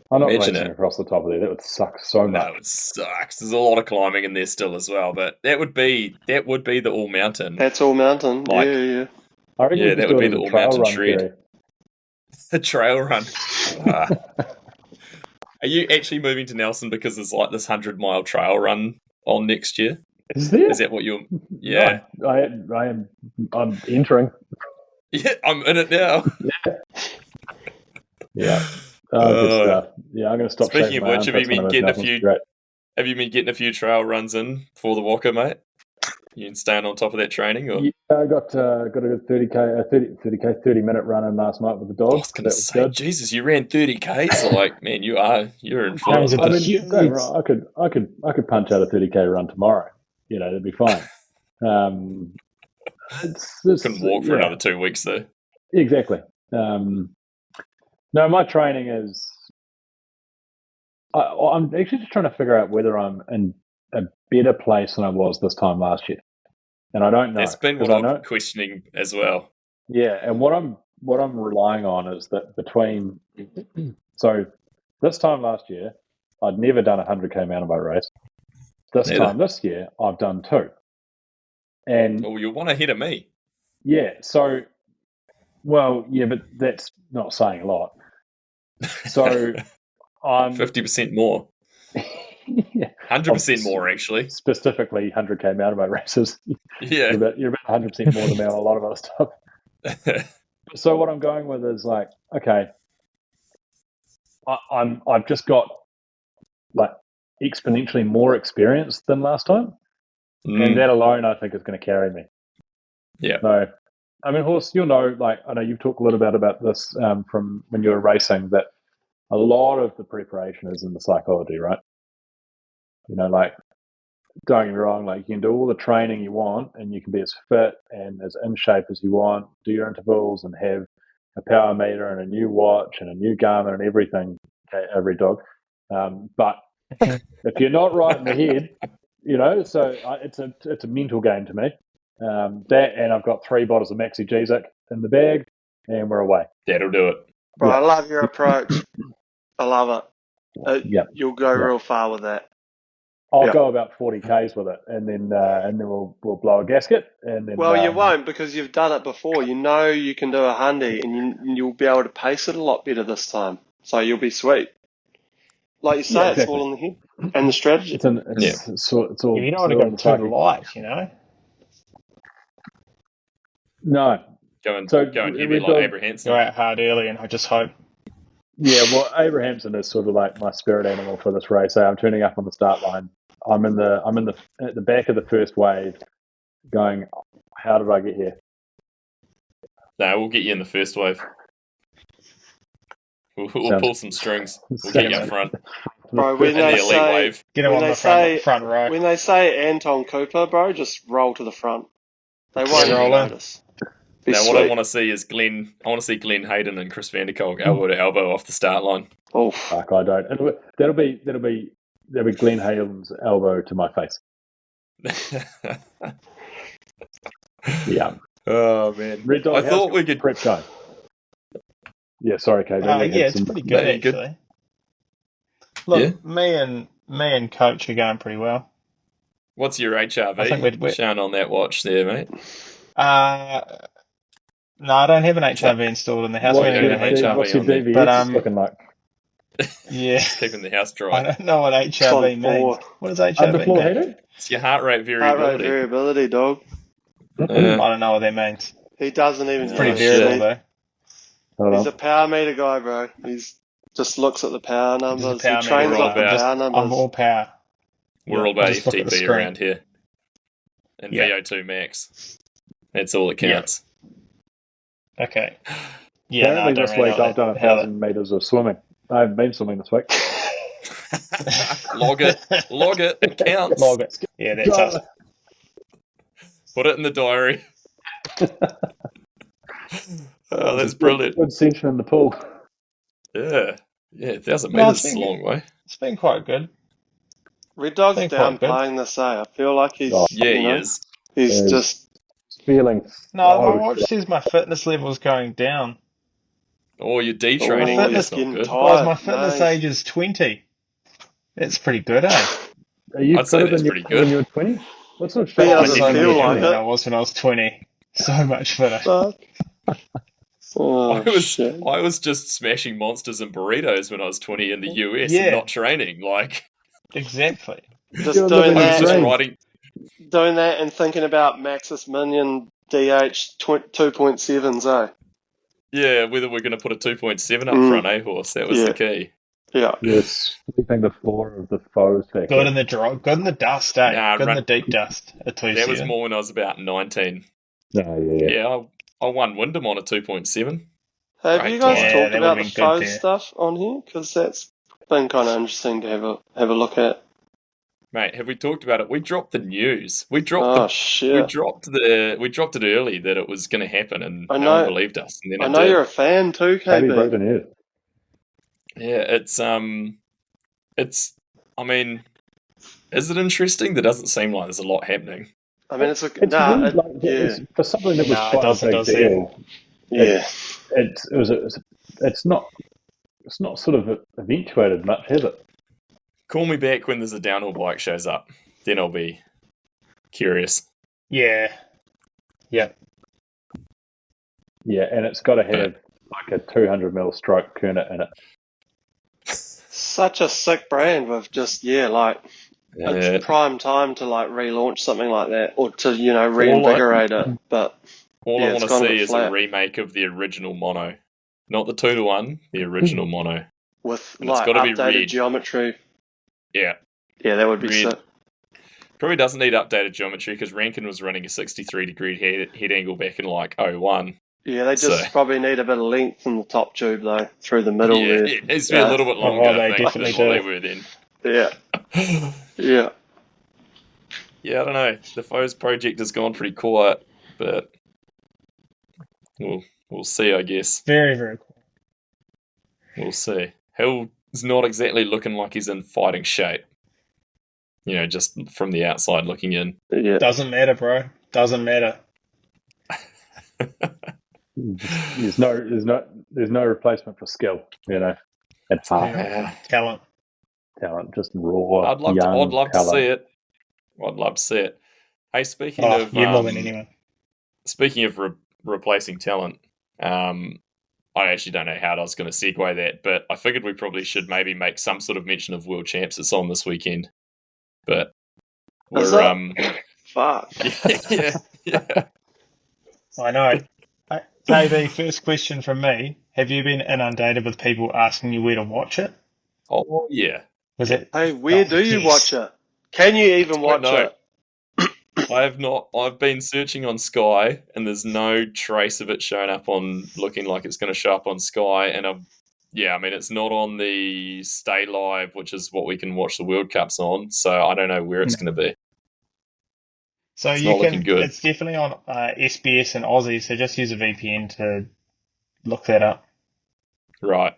Speaker 7: I'm not
Speaker 4: Imagine
Speaker 7: racing
Speaker 4: it.
Speaker 7: across the top of there. That would suck so much.
Speaker 4: No, it sucks. There's a lot of climbing in there still as well, but that would be the all mountain.
Speaker 6: That's all mountain.
Speaker 4: Like-
Speaker 6: yeah.
Speaker 7: I reckon
Speaker 4: Yeah,
Speaker 7: we
Speaker 4: that
Speaker 7: could
Speaker 4: would
Speaker 7: do
Speaker 4: be
Speaker 7: it
Speaker 4: the
Speaker 7: as a
Speaker 4: all
Speaker 7: trail
Speaker 4: mountain
Speaker 7: run,
Speaker 4: shred.
Speaker 7: Kerry.
Speaker 4: A trail run. Are you actually moving to Nelson because there's like this 100-mile trail run on next year?
Speaker 7: Is there?
Speaker 4: Is that what you're? Yeah,
Speaker 7: No, I am. I'm entering.
Speaker 4: yeah, I'm in it now.
Speaker 7: Yeah. Good stuff. Yeah, I'm going to stop.
Speaker 4: Speaking
Speaker 7: shaking
Speaker 4: of
Speaker 7: my
Speaker 4: which, have
Speaker 7: armpits
Speaker 4: you
Speaker 7: when
Speaker 4: been
Speaker 7: I'm in
Speaker 4: getting a
Speaker 7: Melbourne.
Speaker 4: few?
Speaker 7: It's great.
Speaker 4: Have you been getting a few trail runs in for the Walker, mate? You staying on top of that training, or?
Speaker 7: Yeah, I got a good 30-minute run in last night with the
Speaker 4: I
Speaker 7: dogs.
Speaker 4: was going
Speaker 7: That
Speaker 4: to
Speaker 7: was
Speaker 4: say,
Speaker 7: good.
Speaker 4: Jesus, you ran 30k. So like, man, you're in form.
Speaker 5: Guys are
Speaker 7: I
Speaker 4: But
Speaker 7: mean, don't get me wrong, I could punch out a 30k run tomorrow. You know, that'd be fine.
Speaker 4: couldn't walk for another 2 weeks though.
Speaker 7: Exactly. No, my training is. I'm actually just trying to figure out whether I'm in a better place than I was this time last year, and I don't know.
Speaker 4: That's been what
Speaker 7: 'cause I
Speaker 4: I'm
Speaker 7: know.
Speaker 4: questioning as well.
Speaker 7: Yeah, and what I'm relying on is that between. So, this time last year, I'd never done a 100k mountain bike race. This
Speaker 4: Neither.
Speaker 7: time this year, I've done 2, and
Speaker 4: Well, you're one ahead of me.
Speaker 7: yeah, so. Well, yeah, but that's not saying a lot. So I'm
Speaker 4: 50% more,
Speaker 7: yeah,
Speaker 4: 100% more actually.
Speaker 7: specifically 100k mountain bike races.
Speaker 4: Yeah.
Speaker 7: You're about 100% more than me on a lot of other stuff. So what I'm going with is like, okay, I've just got like exponentially more experience than last time, and that alone I think is going to carry me.
Speaker 4: Yeah.
Speaker 7: So, I mean, Horse, you'll know. Like, I know you've talked a little bit about this from when you were racing. That a lot of the preparation is in the psychology, right? You know, like, don't get me wrong, like you can do all the training you want and you can be as fit and as in shape as you want, do your intervals and have a power meter and a new watch and a new Garmin and everything, okay, every dog. But if you're not right in the head, you know, so it's a mental game to me. That, and I've got 3 bottles of Maxi Gzic in the bag and we're away.
Speaker 4: That'll do it.
Speaker 6: Bro,
Speaker 7: Yeah.
Speaker 6: I love your approach. I love it.
Speaker 7: Yeah.
Speaker 6: You'll go
Speaker 7: Yeah.
Speaker 6: real far with that.
Speaker 7: I'll
Speaker 6: Yeah.
Speaker 7: go about 40 Ks with it, and then we'll blow a gasket, and then.
Speaker 6: Well, you won't because you've done it before. You know you can do a hundy, and you'll be able to pace it a lot better this time. So you'll be sweet. Like you say,
Speaker 7: Yeah,
Speaker 6: it's
Speaker 7: exactly.
Speaker 6: all in the head and the strategy.
Speaker 7: It's all.
Speaker 5: You don't want to go too light, you know.
Speaker 7: No.
Speaker 4: Go and
Speaker 7: So
Speaker 4: heavy
Speaker 7: we
Speaker 4: like
Speaker 7: build-
Speaker 4: Abrahamson.
Speaker 5: Go out hard early, and I just hope.
Speaker 7: Yeah, well, Abrahamson is sort of like my spirit animal for this race. So I'm turning up on the start line. I'm at the back of the first wave, going, how did I get here?
Speaker 4: No, we'll get you in the first wave. We'll
Speaker 7: Sounds-
Speaker 4: pull some strings. We'll get you up front
Speaker 6: Bro, when
Speaker 4: in the
Speaker 6: they
Speaker 4: elite
Speaker 6: say
Speaker 4: wave.
Speaker 5: Get him
Speaker 6: When
Speaker 5: on
Speaker 6: they
Speaker 5: the
Speaker 6: say-
Speaker 5: front row.
Speaker 6: when they say Anton Cooper, bro, just roll to the front. They won't
Speaker 5: roll
Speaker 6: even
Speaker 5: in.
Speaker 6: notice. Be
Speaker 4: Now, what I
Speaker 6: sweet.
Speaker 4: want to see is Glenn. I want to see Glenn Hayden and Chris Vanderkolk elbow to elbow off the start line.
Speaker 6: Oh,
Speaker 7: Fuck, I don't. And that'll be Glenn Hayden's elbow to my face. Yeah.
Speaker 4: Oh man,
Speaker 7: Red Dog,
Speaker 4: I
Speaker 7: how's
Speaker 4: thought
Speaker 7: your
Speaker 4: we could.
Speaker 7: prep going? Yeah, sorry, KJ.
Speaker 5: Yeah, it's pretty good
Speaker 4: No, you're good.
Speaker 5: actually. Look,
Speaker 4: Yeah?
Speaker 5: me and Coach are going pretty well.
Speaker 4: What's your
Speaker 5: I think
Speaker 4: HRV
Speaker 5: we're-
Speaker 4: shown on that watch there, mate?
Speaker 5: No, I don't have an HRV installed in the house.
Speaker 4: What
Speaker 5: We
Speaker 4: do
Speaker 5: only
Speaker 4: you
Speaker 5: got
Speaker 4: have
Speaker 5: an
Speaker 4: HRV
Speaker 5: HRV.
Speaker 7: What's your
Speaker 4: on there?
Speaker 7: DVS
Speaker 5: But,
Speaker 7: looking like?
Speaker 5: Yeah,
Speaker 4: Just keeping the house
Speaker 5: I
Speaker 4: dry.
Speaker 5: don't know what HRV
Speaker 6: on
Speaker 5: means.
Speaker 6: four.
Speaker 5: What does HRV
Speaker 7: Underfloor
Speaker 5: mean?
Speaker 7: heating?
Speaker 4: It's your heart rate
Speaker 6: heart rate
Speaker 4: variability.
Speaker 6: variability, dog.
Speaker 5: I don't know what that means.
Speaker 6: He doesn't even
Speaker 5: It's
Speaker 6: know
Speaker 5: pretty
Speaker 6: shit.
Speaker 5: variable though.
Speaker 7: Hold
Speaker 6: He's
Speaker 7: on.
Speaker 6: a power meter guy, bro. He's just looks at the power numbers.
Speaker 5: power
Speaker 6: He trains
Speaker 4: meter
Speaker 6: off the
Speaker 4: guy.
Speaker 6: power
Speaker 5: I'm
Speaker 6: numbers.
Speaker 5: all power.
Speaker 4: We're all
Speaker 5: I
Speaker 4: about
Speaker 5: just look at the
Speaker 4: FTP
Speaker 5: screen.
Speaker 4: around here, and
Speaker 5: Yeah.
Speaker 4: VO2 max. That's all that counts.
Speaker 5: Okay. Yeah, no, I
Speaker 7: Apparently
Speaker 5: don't
Speaker 7: this
Speaker 5: really
Speaker 7: week
Speaker 5: know
Speaker 7: I've done
Speaker 5: how
Speaker 7: 1,000 metres of swimming. I haven't been swimming this week.
Speaker 4: Log it. It counts.
Speaker 5: Log it. Yeah, that's us.
Speaker 4: Put it in the diary. Oh, that's brilliant.
Speaker 7: Good session in the pool.
Speaker 4: Yeah, 1,000
Speaker 5: No,
Speaker 4: meters
Speaker 5: it's
Speaker 4: is a
Speaker 5: been
Speaker 4: long way.
Speaker 5: It's been quite good.
Speaker 6: Red Dog's
Speaker 5: Think
Speaker 6: down
Speaker 5: quite good.
Speaker 6: playing this, eh? I feel like he's,
Speaker 7: Oh.
Speaker 4: Yeah,
Speaker 6: you
Speaker 4: he
Speaker 6: know,
Speaker 4: is.
Speaker 6: He's
Speaker 7: Is
Speaker 6: just
Speaker 7: feeling
Speaker 5: No, my
Speaker 7: so
Speaker 5: watch says my fitness level's going down.
Speaker 4: Or you're detraining.
Speaker 5: My
Speaker 6: he's
Speaker 5: fitness-
Speaker 4: That's not
Speaker 6: getting
Speaker 4: good.
Speaker 6: tired.
Speaker 5: Guys, my fitness
Speaker 6: No,
Speaker 5: age is 20. That's pretty good, eh?
Speaker 7: Are you
Speaker 4: I'd say
Speaker 7: fitter
Speaker 4: that's
Speaker 7: than
Speaker 4: pretty
Speaker 7: you
Speaker 4: good.
Speaker 7: when you were 20? What sort of
Speaker 6: He
Speaker 7: shape
Speaker 5: Oh,
Speaker 7: are
Speaker 6: doesn't
Speaker 7: you in when you
Speaker 6: feel
Speaker 7: were
Speaker 5: definitely
Speaker 6: like
Speaker 5: better
Speaker 7: 20?
Speaker 5: than
Speaker 6: it.
Speaker 5: I was when I was 20. So much fitter.
Speaker 6: Fuck. Oh, shit.
Speaker 4: I was just smashing monsters and burritos when I was 20 in the US and
Speaker 5: Yeah.
Speaker 4: not training. Like,
Speaker 5: Exactly.
Speaker 6: Just
Speaker 7: You're
Speaker 6: doing
Speaker 7: living
Speaker 4: I was
Speaker 7: the
Speaker 4: just
Speaker 6: that,
Speaker 7: dream.
Speaker 4: riding.
Speaker 6: and thinking about Maxis Minion DH 2.7s, eh?
Speaker 4: Yeah, whether we're going to put a 2.7 up
Speaker 6: Mm.
Speaker 4: front, horse? That was
Speaker 6: Yeah.
Speaker 4: the key.
Speaker 6: Yeah.
Speaker 7: You're sweeping the floor of the foes factor.
Speaker 5: Good in the good in the dust, eh?
Speaker 4: Nah,
Speaker 5: Good in the deep dust. At
Speaker 4: That was more when I was about 19.
Speaker 7: No, yeah.
Speaker 4: Yeah, I won Wyndham on a 2.7.
Speaker 6: Have
Speaker 4: Great
Speaker 6: you guys
Speaker 4: time.
Speaker 5: Yeah,
Speaker 6: talked
Speaker 5: that
Speaker 6: about
Speaker 5: would've
Speaker 6: the
Speaker 5: been good
Speaker 6: foes
Speaker 5: there.
Speaker 6: stuff on here? Because that's been kind of interesting to have a look at.
Speaker 4: Mate, have we talked about it? We dropped the news. We dropped
Speaker 6: Oh
Speaker 4: we
Speaker 6: shit!
Speaker 4: dropped it early that it was going to happen, and
Speaker 6: I
Speaker 4: no one
Speaker 6: know.
Speaker 4: believed us. And then
Speaker 6: I
Speaker 4: it
Speaker 6: know
Speaker 4: did.
Speaker 6: you're a fan too,
Speaker 7: Maybe broke the
Speaker 6: KB.
Speaker 7: news.
Speaker 4: Yeah, it's. I mean, is it interesting? There doesn't seem like there's a lot happening.
Speaker 6: I mean, it's a
Speaker 7: It's
Speaker 6: nah.
Speaker 7: weird, like,
Speaker 6: Yeah,
Speaker 7: it's, for something that was
Speaker 5: Nah, it
Speaker 7: quite a
Speaker 5: doesn't,
Speaker 7: big
Speaker 5: does it?
Speaker 7: deal.
Speaker 6: yeah.
Speaker 7: It's not sort of eventuated much, has it?
Speaker 4: Call me back when there's a downhill bike shows up. Then I'll be curious.
Speaker 5: Yeah. Yep.
Speaker 7: Yeah, and it's got to have like a 200mm stroke kernet in it.
Speaker 6: Such a sick brand with just like it's prime time to like relaunch something like that or to reinvigorate it. But
Speaker 4: All
Speaker 6: yeah,
Speaker 4: I
Speaker 6: it's
Speaker 4: want to
Speaker 6: gone a
Speaker 4: see
Speaker 6: bit
Speaker 4: is
Speaker 6: flat.
Speaker 4: a remake of the original mono, not the 2-to-1, the original mono.
Speaker 6: with
Speaker 4: And it's
Speaker 6: like
Speaker 4: gotta be
Speaker 6: updated
Speaker 4: red.
Speaker 6: geometry.
Speaker 4: Yeah,
Speaker 6: Yeah, that would be
Speaker 4: Red.
Speaker 6: sick.
Speaker 4: probably doesn't need updated geometry because Rankin was running a 63-degree head angle back in like 01.
Speaker 6: Yeah, they just
Speaker 4: So-
Speaker 6: probably need a bit of length in the top tube though, through the middle
Speaker 4: Yeah,
Speaker 6: there.
Speaker 4: it needs to be a little bit longer,
Speaker 5: Oh,
Speaker 4: I
Speaker 5: they
Speaker 4: think,
Speaker 5: definitely
Speaker 4: than what they
Speaker 5: do.
Speaker 4: were then.
Speaker 6: Yeah, yeah.
Speaker 4: Yeah, I don't know. The Foes project has gone pretty quiet, but we'll see, I guess.
Speaker 5: Very, very cool.
Speaker 4: We'll see. Hill's not exactly looking like he's in fighting shape. Just from the outside looking in.
Speaker 6: Yeah.
Speaker 5: Doesn't matter, bro. Doesn't matter.
Speaker 7: There's no replacement for skill, and heart,
Speaker 5: Talent.
Speaker 7: talent, just raw,
Speaker 4: I'd love
Speaker 7: young
Speaker 4: to
Speaker 7: talent.
Speaker 4: see it. I'd love to see it. Hey, speaking
Speaker 5: Oh,
Speaker 4: of
Speaker 5: you more than anyone.
Speaker 4: speaking of replacing talent, I actually don't know how I was going to segue that, but I figured we probably should maybe make some sort of mention of World Champs. It's on this weekend, but
Speaker 6: Is
Speaker 4: we're
Speaker 6: it? Fuck.
Speaker 4: yeah.
Speaker 5: I know. KB, first question from me. Have you been inundated with people asking you where to watch it?
Speaker 4: Oh yeah.
Speaker 5: Was it?
Speaker 6: Hey, where
Speaker 5: Oh,
Speaker 6: do you
Speaker 5: yes.
Speaker 6: watch it? Can you even watch
Speaker 4: know.
Speaker 6: it?
Speaker 4: I have not. I've been searching on Sky, and there's no trace of it showing up looking like it's going to show up on Sky. And it's not on the Stay Live, which is what we can watch the World Cups on. So I don't know where it's going to be.
Speaker 5: So
Speaker 4: It's
Speaker 5: you
Speaker 4: not
Speaker 5: can.
Speaker 4: looking good.
Speaker 5: It's definitely on SBS and Aussie. So just use a VPN to look that up.
Speaker 4: Right.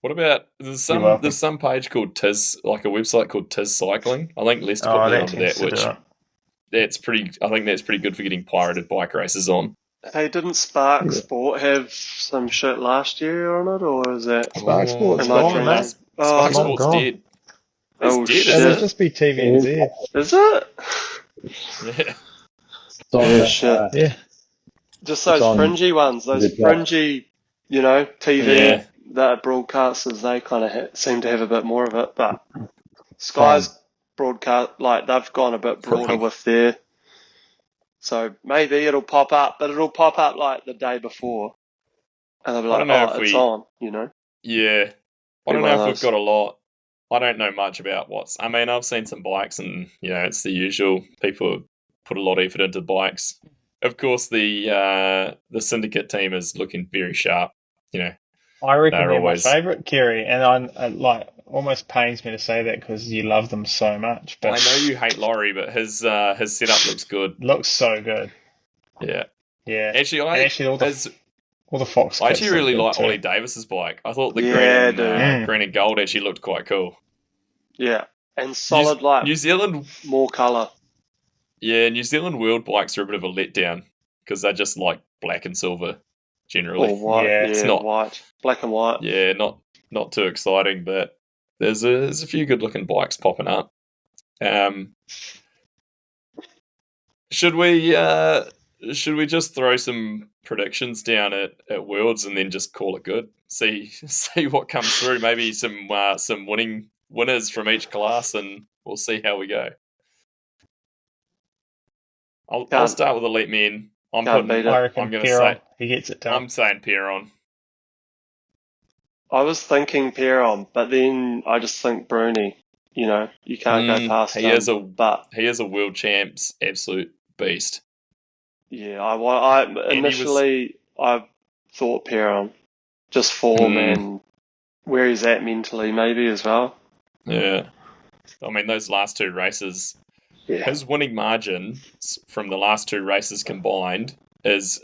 Speaker 4: What about there's
Speaker 5: You're welcome.
Speaker 4: some page called Tiz, like a website called Tiz Cycling. I think Lester put
Speaker 5: Oh,
Speaker 4: me
Speaker 5: that
Speaker 4: onto
Speaker 5: tends
Speaker 4: that,
Speaker 5: to do
Speaker 4: which
Speaker 5: it.
Speaker 4: that's pretty. I think that's pretty good for getting pirated bike races on.
Speaker 6: Hey, didn't Spark Sport have some shit last year on it, or is that?
Speaker 7: Spark Sport's
Speaker 6: Am I
Speaker 5: gone,
Speaker 6: dreaming?
Speaker 5: mate.
Speaker 6: Oh,
Speaker 4: Spark
Speaker 5: long
Speaker 4: Sport's
Speaker 5: gone.
Speaker 4: dead.
Speaker 6: Oh,
Speaker 4: It's dead,
Speaker 6: shit.
Speaker 5: It
Speaker 4: isn't
Speaker 5: would
Speaker 4: it?
Speaker 5: just be TVNZ.
Speaker 6: Is it?
Speaker 4: Yeah.
Speaker 7: It's on,
Speaker 6: Yeah, shit.
Speaker 5: Yeah.
Speaker 6: Just those
Speaker 7: It's on
Speaker 6: fringy ones, those
Speaker 7: the-
Speaker 6: fringy, TV
Speaker 4: Yeah.
Speaker 6: that broadcasters, they kind of seem to have a bit more of it. But Sky's broadcast, like they've gone a bit broader
Speaker 4: Prime.
Speaker 6: with their. So maybe it'll pop up, but it'll pop up like the day before, and they'll be
Speaker 4: I
Speaker 6: like,
Speaker 4: don't know
Speaker 6: "Oh,
Speaker 4: if
Speaker 6: it's
Speaker 4: we-
Speaker 6: on,"
Speaker 4: Yeah. I
Speaker 6: Be
Speaker 4: don't
Speaker 6: one
Speaker 4: know
Speaker 6: of
Speaker 4: if we've
Speaker 6: those.
Speaker 4: got a lot. I don't know much about I mean, I've seen some bikes and, it's the usual. People put a lot of effort into bikes. Of course, the syndicate team is looking very sharp.
Speaker 5: I reckon
Speaker 4: They're
Speaker 5: they're
Speaker 4: always-
Speaker 5: my favourite, Kerry, and I like almost pains me to say that because you love them so much. But
Speaker 4: I know you hate Laurie, but his setup looks good.
Speaker 5: looks so good.
Speaker 4: Yeah.
Speaker 5: Yeah.
Speaker 4: Actually,
Speaker 5: And actually, all the Fox.
Speaker 4: I
Speaker 5: kits
Speaker 4: actually really
Speaker 5: look
Speaker 4: like
Speaker 5: good too.
Speaker 4: Ollie Davis's bike. I thought the
Speaker 6: Yeah,
Speaker 5: dude.
Speaker 4: green and gold actually looked quite cool.
Speaker 6: Yeah, and solid like
Speaker 4: New Zealand
Speaker 6: more color.
Speaker 4: Yeah, New Zealand world bikes are a bit of a letdown because they're just like black and silver generally.
Speaker 6: Or white,
Speaker 5: Yeah.
Speaker 6: yeah,
Speaker 4: It's not-
Speaker 6: white, black and white.
Speaker 4: Yeah, not too exciting, but there's a few good looking bikes popping up. Should we just throw some predictions down at Worlds and then just call it good? See what comes through. Maybe some winners from each class, and we'll see how we go. I'll
Speaker 6: Can't-
Speaker 4: start with elite men.
Speaker 6: can't beat it.
Speaker 5: I reckon
Speaker 4: I'm gonna
Speaker 5: Piron,
Speaker 4: say
Speaker 5: he gets it done.
Speaker 4: I'm saying Pierron.
Speaker 6: I was thinking Perron, but then I just think Bruni. You know, you can't go past
Speaker 4: he
Speaker 6: him.
Speaker 4: is a-
Speaker 6: but
Speaker 4: He is a world champs, absolute beast.
Speaker 6: yeah, I initially I thought Perron, just form and where he's at mentally, maybe as well.
Speaker 4: Yeah. I mean, those last two races,
Speaker 6: Yeah,
Speaker 4: his winning margin from the last two races combined is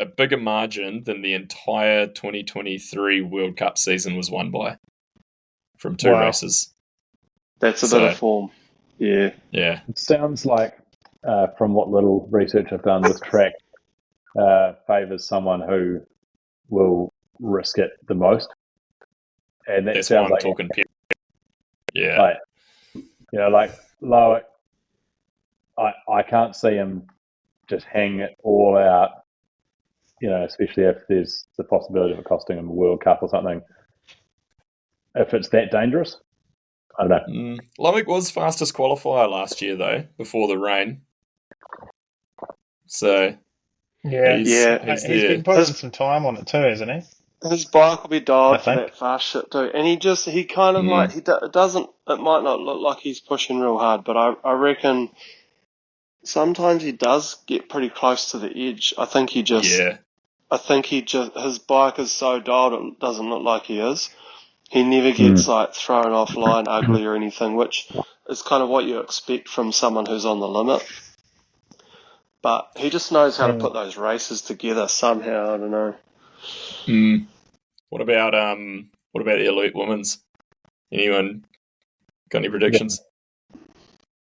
Speaker 4: a bigger margin than the entire 2023 World Cup season was won by from two
Speaker 5: Wow.
Speaker 4: races.
Speaker 6: that's a bit of form. Yeah,
Speaker 4: Yeah.
Speaker 7: It sounds like, from what little research I've done, this track favours someone who will risk it the most. And that
Speaker 4: That's why
Speaker 7: sounds
Speaker 4: I'm
Speaker 7: like,
Speaker 4: talking Pierron. Yeah.
Speaker 7: like, you know, like Loic, I can't see him just hang it all out, you know, especially if there's the possibility of it costing him a World Cup or something. If it's that dangerous, I don't know.
Speaker 4: Loic was fastest qualifier last year, though, before the rain. So,
Speaker 5: Yeah.
Speaker 4: he's
Speaker 5: He's
Speaker 4: there.
Speaker 5: been putting some time on it too, hasn't he?
Speaker 6: his bike will be dialed
Speaker 5: I
Speaker 6: for
Speaker 5: think.
Speaker 6: that fast shit too. And he kind of like it doesn't. It might not look like he's pushing real hard, but I reckon sometimes he does get pretty close to the edge. I think he just his bike is so dialed it doesn't look like he is. He never gets like thrown offline ugly or anything, which is kind of what you expect from someone who's on the limit. But he just knows how to put those races together somehow. I don't know.
Speaker 4: What about the elite women's? Anyone got any predictions?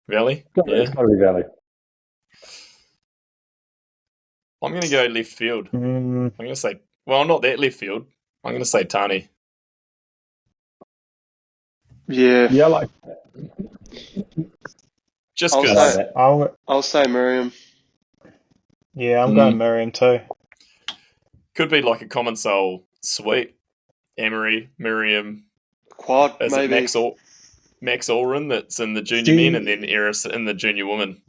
Speaker 4: Valley?
Speaker 7: It's got to be Valley.
Speaker 4: I'm going to go left field.
Speaker 5: Mm,
Speaker 4: I'm going to say, well, not that left field. I'm going to say Tani.
Speaker 6: Yeah,
Speaker 7: Yeah, like
Speaker 4: Just
Speaker 6: I'll
Speaker 4: because
Speaker 6: say- I'll say Miriam.
Speaker 5: I'm going Miriam too.
Speaker 4: could be like a common soul sweep. Emery, Miriam,
Speaker 6: Quad,
Speaker 4: is
Speaker 6: maybe.
Speaker 4: it Max Allren that's in the junior men, and then Eris in the junior women.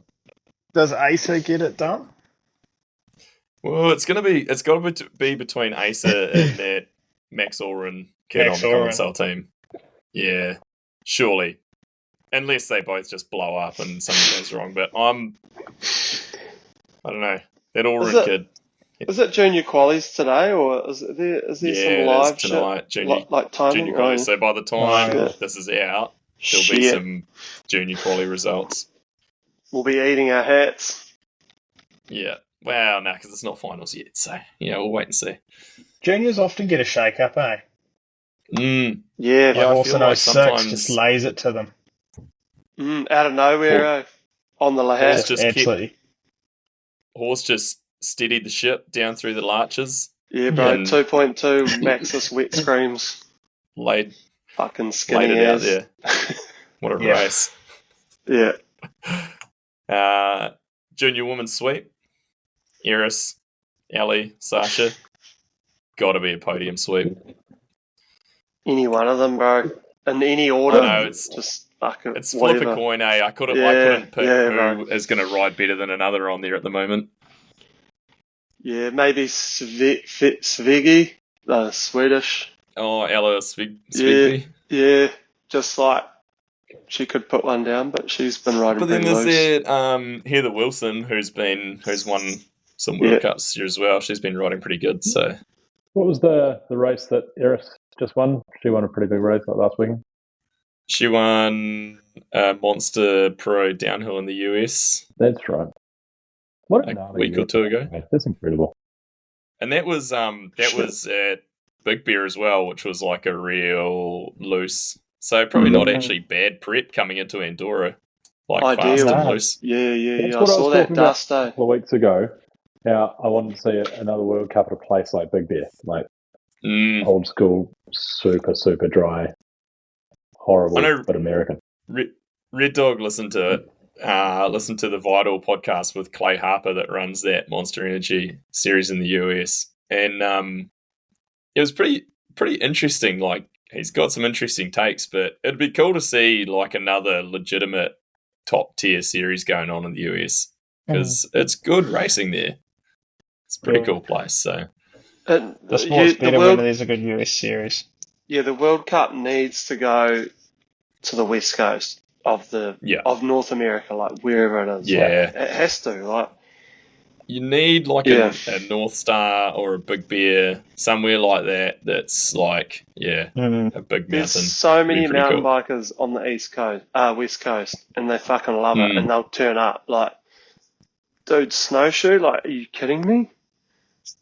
Speaker 5: Does Asa get it done?
Speaker 4: Well, it's got to be between Asa and that Max Allren kid
Speaker 5: Max
Speaker 4: on the common
Speaker 5: Allren.
Speaker 4: soul team. Yeah, surely. Unless they both just blow up and something goes wrong. But I don't know. That Allren kid.
Speaker 6: Is it junior qualies today, or is there some live
Speaker 4: it is tonight,
Speaker 6: shit like timing?
Speaker 4: junior quali. So by the time
Speaker 5: yeah.
Speaker 4: this is out, there'll be some junior quali results.
Speaker 6: We'll be eating our hats.
Speaker 4: Yeah. Well, no, because it's not finals yet. So, we'll wait and see.
Speaker 5: Juniors often get a shake-up, eh?
Speaker 6: Yeah,
Speaker 4: Yeah, I
Speaker 5: Horse
Speaker 4: feel
Speaker 5: in
Speaker 4: like
Speaker 5: 06
Speaker 4: sometimes
Speaker 5: just lays it to them.
Speaker 6: out of nowhere, on the Lahat.
Speaker 4: Horse just
Speaker 5: Absolutely.
Speaker 4: Horse just steadied the ship down through the larches,
Speaker 6: Yeah, bro.
Speaker 4: and
Speaker 6: 2.2 Maxis wet screams.
Speaker 4: laid
Speaker 6: Fucking skinny
Speaker 4: it out
Speaker 6: as.
Speaker 4: there. What a
Speaker 5: Yeah.
Speaker 4: race.
Speaker 6: Yeah.
Speaker 4: Junior woman sweep. Eris, Ali, Sasha. Got to be a podium sweep.
Speaker 6: Any one of them, bro. In any order.
Speaker 4: I know, it's
Speaker 6: just fucking
Speaker 4: It's flip
Speaker 6: whatever.
Speaker 4: a coin, eh? I couldn't pick who is going to ride better than another on there at the moment.
Speaker 6: Yeah, maybe Svegi, the Swedish.
Speaker 4: Oh, Ella Svigby.
Speaker 6: Yeah, just like she could put one down, but she's been riding
Speaker 4: But then
Speaker 6: pretty
Speaker 4: there's
Speaker 6: loose.
Speaker 4: that Heather Wilson, who's won some World Cups here as well. She's been riding pretty good. So
Speaker 7: what was the race that Eris just won? She won a pretty big race like last weekend.
Speaker 4: she won Monster Pro Downhill in the US
Speaker 7: That's right. What
Speaker 4: a week or two ago,
Speaker 7: That's incredible.
Speaker 4: and that was at Big Bear as well, which was like a real loose. So probably not actually bad prep coming into Andorra. like fast
Speaker 6: Ideal.
Speaker 4: and
Speaker 5: No.
Speaker 4: loose.
Speaker 6: Yeah. I
Speaker 7: what I
Speaker 6: saw
Speaker 7: was
Speaker 6: that
Speaker 7: talking about
Speaker 6: dust,
Speaker 7: a
Speaker 6: eh?
Speaker 7: couple of weeks ago. How I wanted to see another World Cup at a place like Big Bear, like
Speaker 4: Mm.
Speaker 7: old school, super dry, horrible,
Speaker 4: I know
Speaker 7: but American.
Speaker 4: Red Dog listened to it. Listened to the Vital podcast with Clay Harper that runs that Monster Energy series in the US, and it was pretty interesting. Like he's got some interesting takes, but it'd be cool to see like another legitimate top tier series going on in the US because it's good racing there. It's a pretty
Speaker 5: Yeah.
Speaker 4: cool place. So
Speaker 6: And
Speaker 5: The sport's
Speaker 6: the
Speaker 5: better when
Speaker 6: world,
Speaker 5: there's a good US series.
Speaker 6: the World Cup needs to go to the west coast
Speaker 4: yeah,
Speaker 6: of North America, like wherever it is. Like
Speaker 4: yeah.
Speaker 6: it has to. Like
Speaker 4: You need like
Speaker 6: yeah,
Speaker 4: a North Star or a Big Bear somewhere like that. That's like
Speaker 5: Mm.
Speaker 4: a big
Speaker 6: there's
Speaker 4: mountain.
Speaker 6: so
Speaker 4: It'd be
Speaker 6: many
Speaker 4: pretty
Speaker 6: mountain
Speaker 4: cool.
Speaker 6: bikers on the west coast, and they fucking love it,
Speaker 4: Mm.
Speaker 6: and they'll turn up. Like, dude, snowshoe? Like, are you kidding me?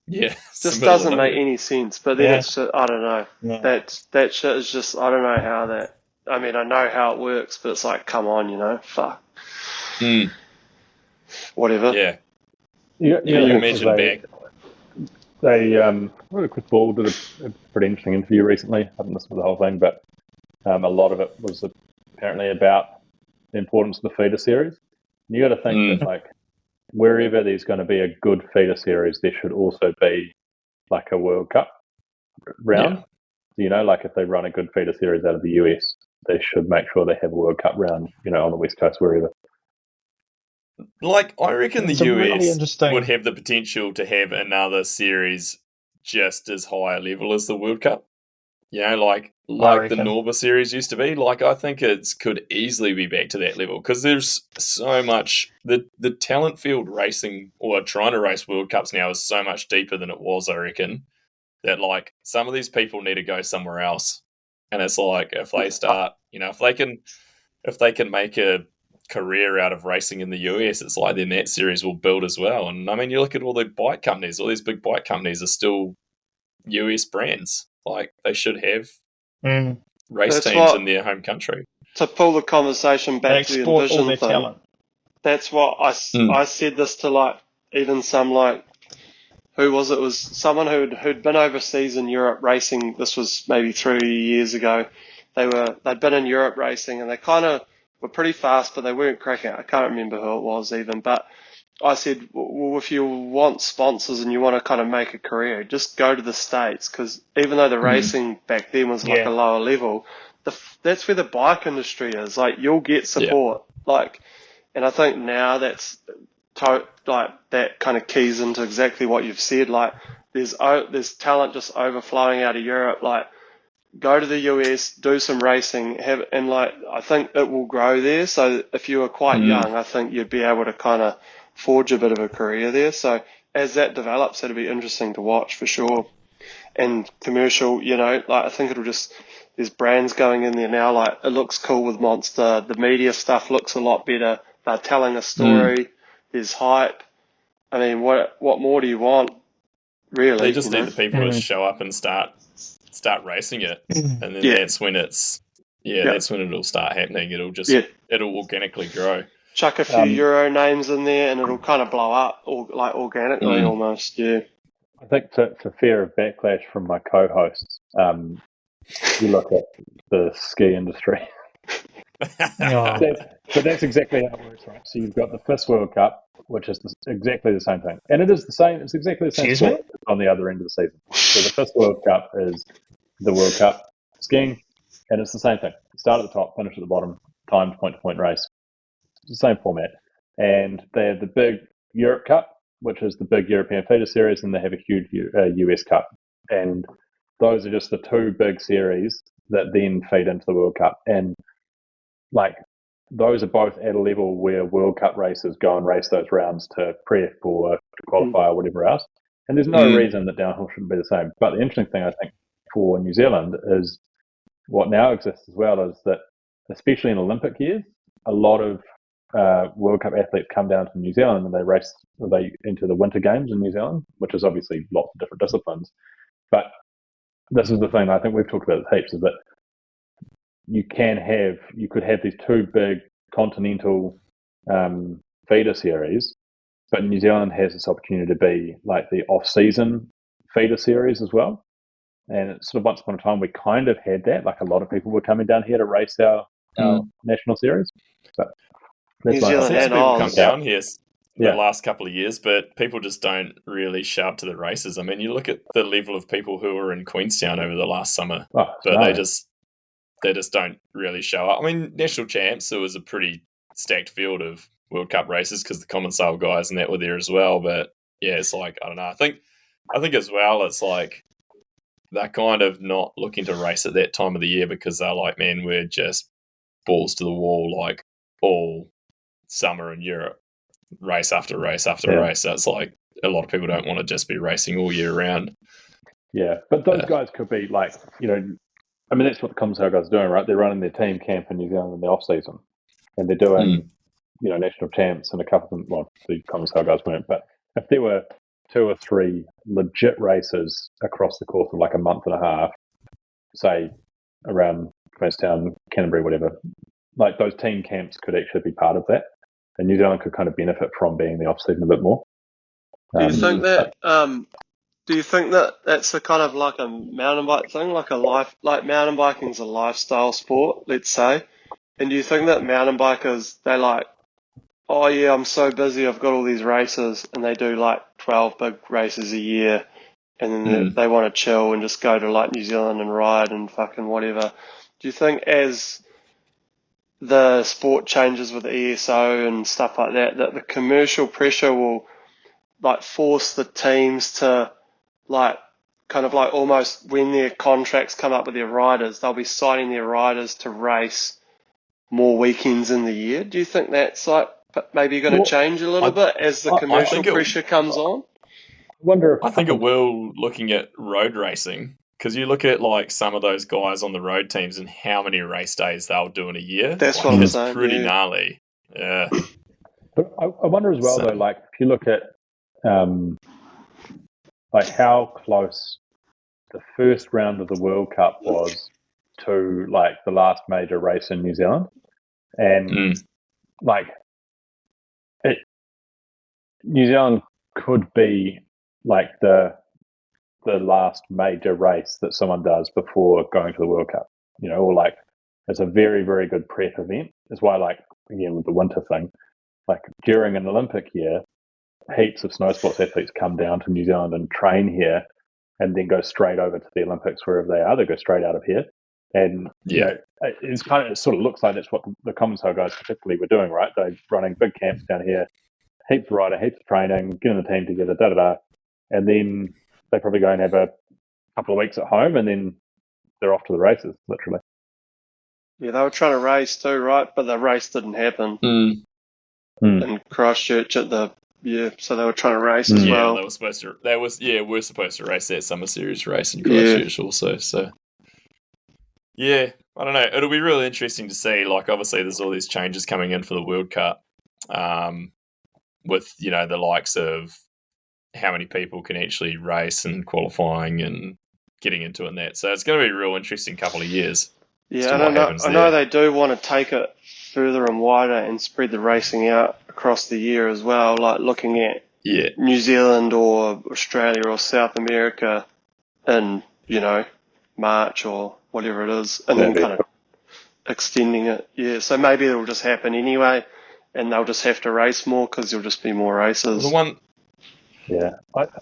Speaker 4: Yeah, it's the
Speaker 6: Just
Speaker 4: middle of
Speaker 6: doesn't make
Speaker 4: nowhere.
Speaker 6: any sense. But then
Speaker 5: Yeah.
Speaker 6: it's just, I don't know.
Speaker 5: No.
Speaker 6: That shit is just, I don't know how that. I mean, I know how it works, but it's like, come on, fuck,
Speaker 4: Mm.
Speaker 6: whatever.
Speaker 4: Yeah,
Speaker 7: You
Speaker 4: you mentioned back.
Speaker 7: They really Chris Ball did a pretty interesting interview recently. I haven't listened to the whole thing, but a lot of it was apparently about the importance of the feeder series. And you got to think that like wherever there's going to be a good feeder series, there should also be like a World Cup round.
Speaker 4: Yeah.
Speaker 7: Like if they run a good feeder series out of the US, they should make sure they have a World Cup round, on the West Coast, wherever.
Speaker 4: Like, I reckon the
Speaker 5: It's a really
Speaker 4: US
Speaker 5: interesting.
Speaker 4: would have the potential to have another series just as high a level as the World Cup. Like the
Speaker 5: reckon.
Speaker 4: Norba series used to be. Like, I think it could easily be back to that level because there's so much. The talent field racing or trying to race World Cups now is so much deeper than it was, I reckon, that like some of these people need to go somewhere else. And it's like if they start, if they can make a career out of racing in the US, it's like then that series will build as well. And I mean, you look at all the bike companies, all these big bike companies are still US brands. Like they should have race
Speaker 6: That's
Speaker 4: teams
Speaker 6: what-
Speaker 4: in their home country.
Speaker 6: To pull the conversation
Speaker 5: They
Speaker 6: back to the
Speaker 5: export all
Speaker 6: Envision
Speaker 5: their
Speaker 6: thing,
Speaker 5: talent.
Speaker 6: that's what I said this to like even some like who was it? It was someone who'd been overseas in Europe racing. This was maybe 3 years ago. They'd been in Europe racing and they kind of were pretty fast, but they weren't cracking it. I can't remember who it was even, but I said, well, if you want sponsors and you want to kind of make a career, just go to the States because even though the racing back then was like a lower level, that's where the bike industry is. Like you'll get support. Like, and I think now that's like that kind of keys into exactly what you've said. Like there's talent just overflowing out of Europe. Like go to the US, do some racing, and like I think it will grow there. So if you were quite young, I think you'd be able to kind of forge a bit of a career there. So as that develops, it'll be interesting to watch for sure. And commercial, like I think there's brands going in there now. Like it looks cool with Monster. The media stuff looks a lot better. They're telling a story. There's hype. I mean, what more do you want? Really,
Speaker 4: They just need the people to show up and start racing it, and then that's when that's when it'll start happening. It'll organically grow.
Speaker 6: Chuck a few Euro names in there, and it'll kind of blow up, or like organically almost. Yeah.
Speaker 7: I think for fear of backlash from my co-hosts, you look at the ski industry. But that's exactly how it works, right? So you've got the FIS World Cup, which is exactly the same thing. And it is the same. It's exactly the same sport on the other end of the season. So the FIS World Cup is the World Cup skiing, and it's the same thing. Start at the top, finish at the bottom, timed point-to-point race. It's the same format. And they have the big Europe Cup, which is the big European feeder series, and they have a huge US Cup. And those are just the two big series that then feed into the World Cup. And like those are both at a level where World Cup racers go and race those rounds to prep or to qualify or whatever else. And there's no reason that downhill shouldn't be the same. But the interesting thing, I think, for New Zealand is what now exists as well is that, especially in Olympic years, a lot of World Cup athletes come down to New Zealand and they enter the Winter Games in New Zealand, which is obviously lots of different disciplines. But this is the thing I think we've talked about heaps, is that you could have these two big continental feeder series, but New Zealand has this opportunity to be like the off-season feeder series as well. And it's sort of once upon a time we kind of had that. Like a lot of people were coming down here to race our national series. So
Speaker 6: New
Speaker 7: my
Speaker 6: Zealand
Speaker 7: hope.
Speaker 4: Since
Speaker 6: and
Speaker 4: people come
Speaker 6: Oz.
Speaker 4: down here the
Speaker 7: Yeah.
Speaker 4: last couple of years, but people just don't really show up to the races. I mean, you look at the level of people who were in Queenstown over the last summer,
Speaker 7: Oh,
Speaker 4: but
Speaker 7: no.
Speaker 4: they just don't really show up. I mean, national champs, there was a pretty stacked field of World Cup races because the common sale guys and that were there as well. But yeah, it's like, I don't know. I think as well, it's like they're kind of not looking to race at that time of the year because they're like, man, we're just balls to the wall like all summer in Europe, race after race after race. So it's like a lot of people don't want to just be racing all year round.
Speaker 7: Yeah, but those guys could be like, I mean, that's what the common sale guys are doing, right? They're running their team camp in New Zealand in the off season, and they're doing, national champs, and a couple of them. Well, the common sale guys weren't, but if there were 2 or 3 legit races across the course of like a month and a half, say around Queenstown, Canterbury, whatever, like those team camps could actually be part of that, and New Zealand could kind of benefit from being the off season a bit more.
Speaker 6: Do you think that? Do you think that that's a kind of like a mountain bike thing, like mountain biking's a lifestyle sport, let's say, and do you think that mountain bikers, they like, oh yeah, I'm so busy, I've got all these races, and they do like 12 big races a year, and then they want to chill and just go to like New Zealand and ride and fucking whatever. Do you think as the sport changes with the ESO and stuff like that, that the commercial pressure will like force the teams to like kind of like almost when their contracts come up with their riders, they'll be signing their riders to race more weekends in the year? Do you think that's like maybe going to change a little bit as the commercial pressure comes on?
Speaker 7: I
Speaker 4: think it will, looking at road racing, because you look at like some of those guys on the road teams and how many race days they'll do in a year.
Speaker 6: That's
Speaker 4: like,
Speaker 6: what I'm
Speaker 4: it's
Speaker 6: saying.
Speaker 4: pretty gnarly. Yeah.
Speaker 7: But I wonder as well, though, like if you look at like how close the first round of the World Cup was to like the last major race in New Zealand, and like New Zealand could be like the last major race that someone does before going to the World Cup, or like it's a very, very good prep event. That's why, like, again, with the winter thing, like during an Olympic year, heaps of snow sports athletes come down to New Zealand and train here and then go straight over to the Olympics wherever they are. They go straight out of here. And, it sort of looks like that's what the common sale guys particularly were doing, right? They're running big camps down here, heaps of riding, heaps of training, getting the team together, da-da-da. And then they probably go and have a couple of weeks at home and then they're off to the races, literally.
Speaker 6: Yeah, they were trying to race too, right? But the race didn't happen in Christchurch so they were trying to race as well.
Speaker 4: They were supposed to. We're supposed to race that summer series race in Christchurch also. So, yeah, I don't know. It'll be really interesting to see. Like, obviously, there's all these changes coming in for the World Cup, with the likes of how many people can actually race and qualifying and getting into it and that. So it's going to be a real interesting couple of years.
Speaker 6: Yeah, I know they do want to take it further and wider and spread the racing out across the year as well, like looking at New Zealand or Australia or South America in, March or whatever it is, and then kind of extending it. Yeah, so maybe it'll just happen anyway, and they'll just have to race more because there'll just be more races.
Speaker 4: I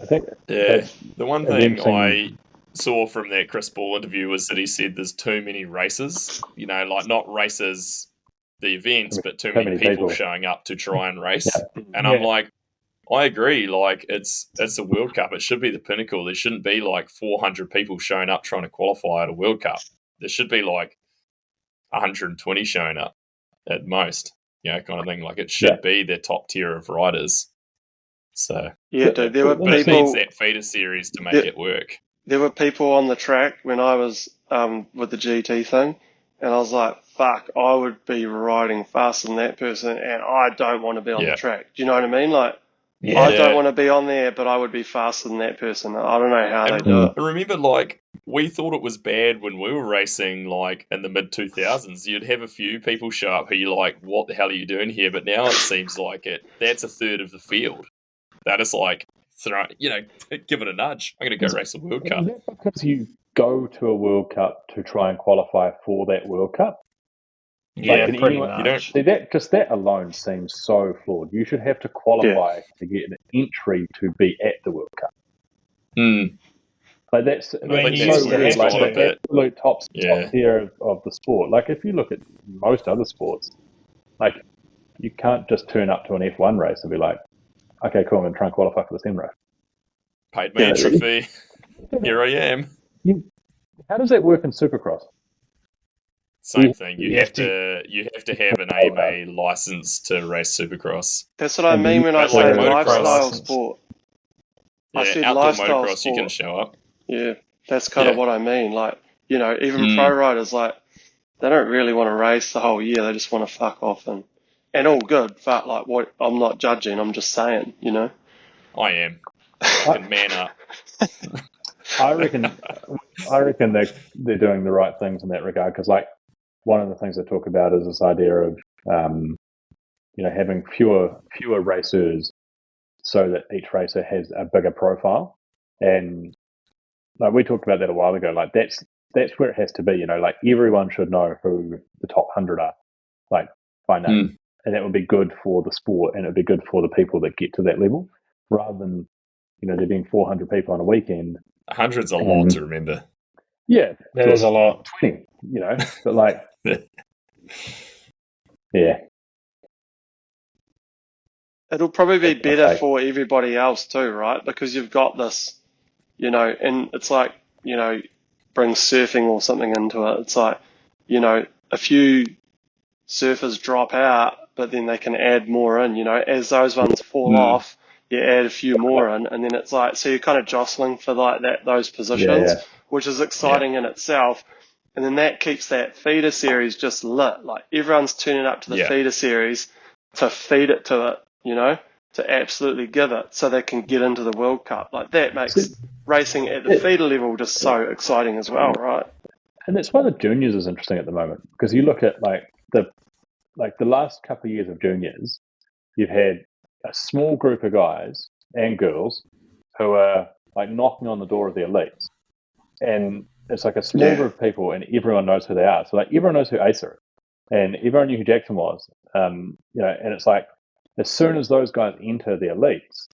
Speaker 7: think
Speaker 4: the one thing I saw from that Chris Ball interview was that he said there's too many races, like not races, the events, but too many people showing up to try and race. And I'm like, I agree. Like it's a World Cup. It should be the pinnacle. There shouldn't be like 400 people showing up trying to qualify at a World Cup. There should be like 120 showing up at most, kind of thing. Like it should be their top tier of riders. So
Speaker 6: dude, there were
Speaker 4: but
Speaker 6: people.
Speaker 4: It needs that feeder series to make it work.
Speaker 6: There were people on the track when I was with the GT thing, and I was like, fuck, I would be riding faster than that person, and I don't want to be on the track. Do you know what I mean? Like,
Speaker 5: Yeah.
Speaker 6: I don't want to be on there, but I would be faster than that person. I don't know how they do it.
Speaker 4: I remember, like, we thought it was bad when we were racing, like, in the mid-2000s. You'd have a few people show up who you're like, what the hell are you doing here? But now it seems like that's a third of the field. That is like, give it a nudge. I'm going to go race a World Cup.
Speaker 7: Is that because you go to a World Cup to try and qualify for that World Cup?
Speaker 5: Yeah,
Speaker 7: can
Speaker 5: pretty
Speaker 7: anyone-
Speaker 4: You don't-
Speaker 5: much.
Speaker 7: See, that alone seems so flawed. You should have to qualify to get an entry to be at the World Cup.
Speaker 4: Mm.
Speaker 7: Like that's
Speaker 5: I mean,
Speaker 7: it's
Speaker 5: you used
Speaker 7: so
Speaker 5: to
Speaker 7: weird.
Speaker 5: have
Speaker 7: Like
Speaker 5: to.
Speaker 7: the absolute top
Speaker 4: Yeah.
Speaker 7: tier of the sport. Like if you look at most other sports, like you can't just turn up to an F1 race and be like, okay, cool, I'm going to try and qualify for the sim race.
Speaker 4: Paid my entry fee. Here I am.
Speaker 7: How does that work in Supercross?
Speaker 4: Same thing.
Speaker 5: You
Speaker 4: You have
Speaker 5: have
Speaker 4: to have an AMA license to race Supercross.
Speaker 6: That's what I
Speaker 7: And
Speaker 6: mean when I
Speaker 4: like
Speaker 6: say
Speaker 4: motocross.
Speaker 6: lifestyle sport. I
Speaker 4: Yeah,
Speaker 6: said
Speaker 4: outdoor
Speaker 6: lifestyle
Speaker 4: motocross, you can
Speaker 6: sport.
Speaker 4: show up.
Speaker 6: Yeah, that's kind of
Speaker 4: Yeah.
Speaker 6: what I mean. Like, you know, even pro riders, like, they don't really want to race the whole year. They just want to fuck off and all good. But like, what? I'm not judging. I'm just saying, you know.
Speaker 4: I am. Fucking man up.
Speaker 7: I reckon they're doing the right things in that regard because, like, one of the things they talk about is this idea of, having fewer racers so that each racer has a bigger profile. And like we talked about that a while ago, like that's where it has to be. You know, like everyone should know who the top 100 are, like by name, and that would be good for the sport, and it would be good for the people that get to that level, rather than there being 400 people on a weekend.
Speaker 4: 100's a lot to remember.
Speaker 7: Yeah,
Speaker 5: That is a lot.
Speaker 7: 20, but like, yeah.
Speaker 6: It'll probably be better for everybody else too, right? Because you've got this, and it's like, bring surfing or something into it. It's like, a few surfers drop out, but then they can add more in, as those ones fall off, you add a few more in, and then it's like, so you're kind of jostling for like those positions, which is exciting in itself. And then that keeps that feeder series just lit. Like everyone's turning up to the feeder series to feed it to it, to absolutely give it so they can get into the World Cup. Like that makes racing at the feeder level just so exciting as well, right?
Speaker 7: And that's why the juniors is interesting at the moment, because you look at the last couple of years of juniors, you've had a small group of guys and girls who are like knocking on the door of the elites, and it's like a small group of people, and everyone knows who they are. So like everyone knows who Acer is, and everyone knew who Jackson was. And it's like as soon as those guys enter the elites,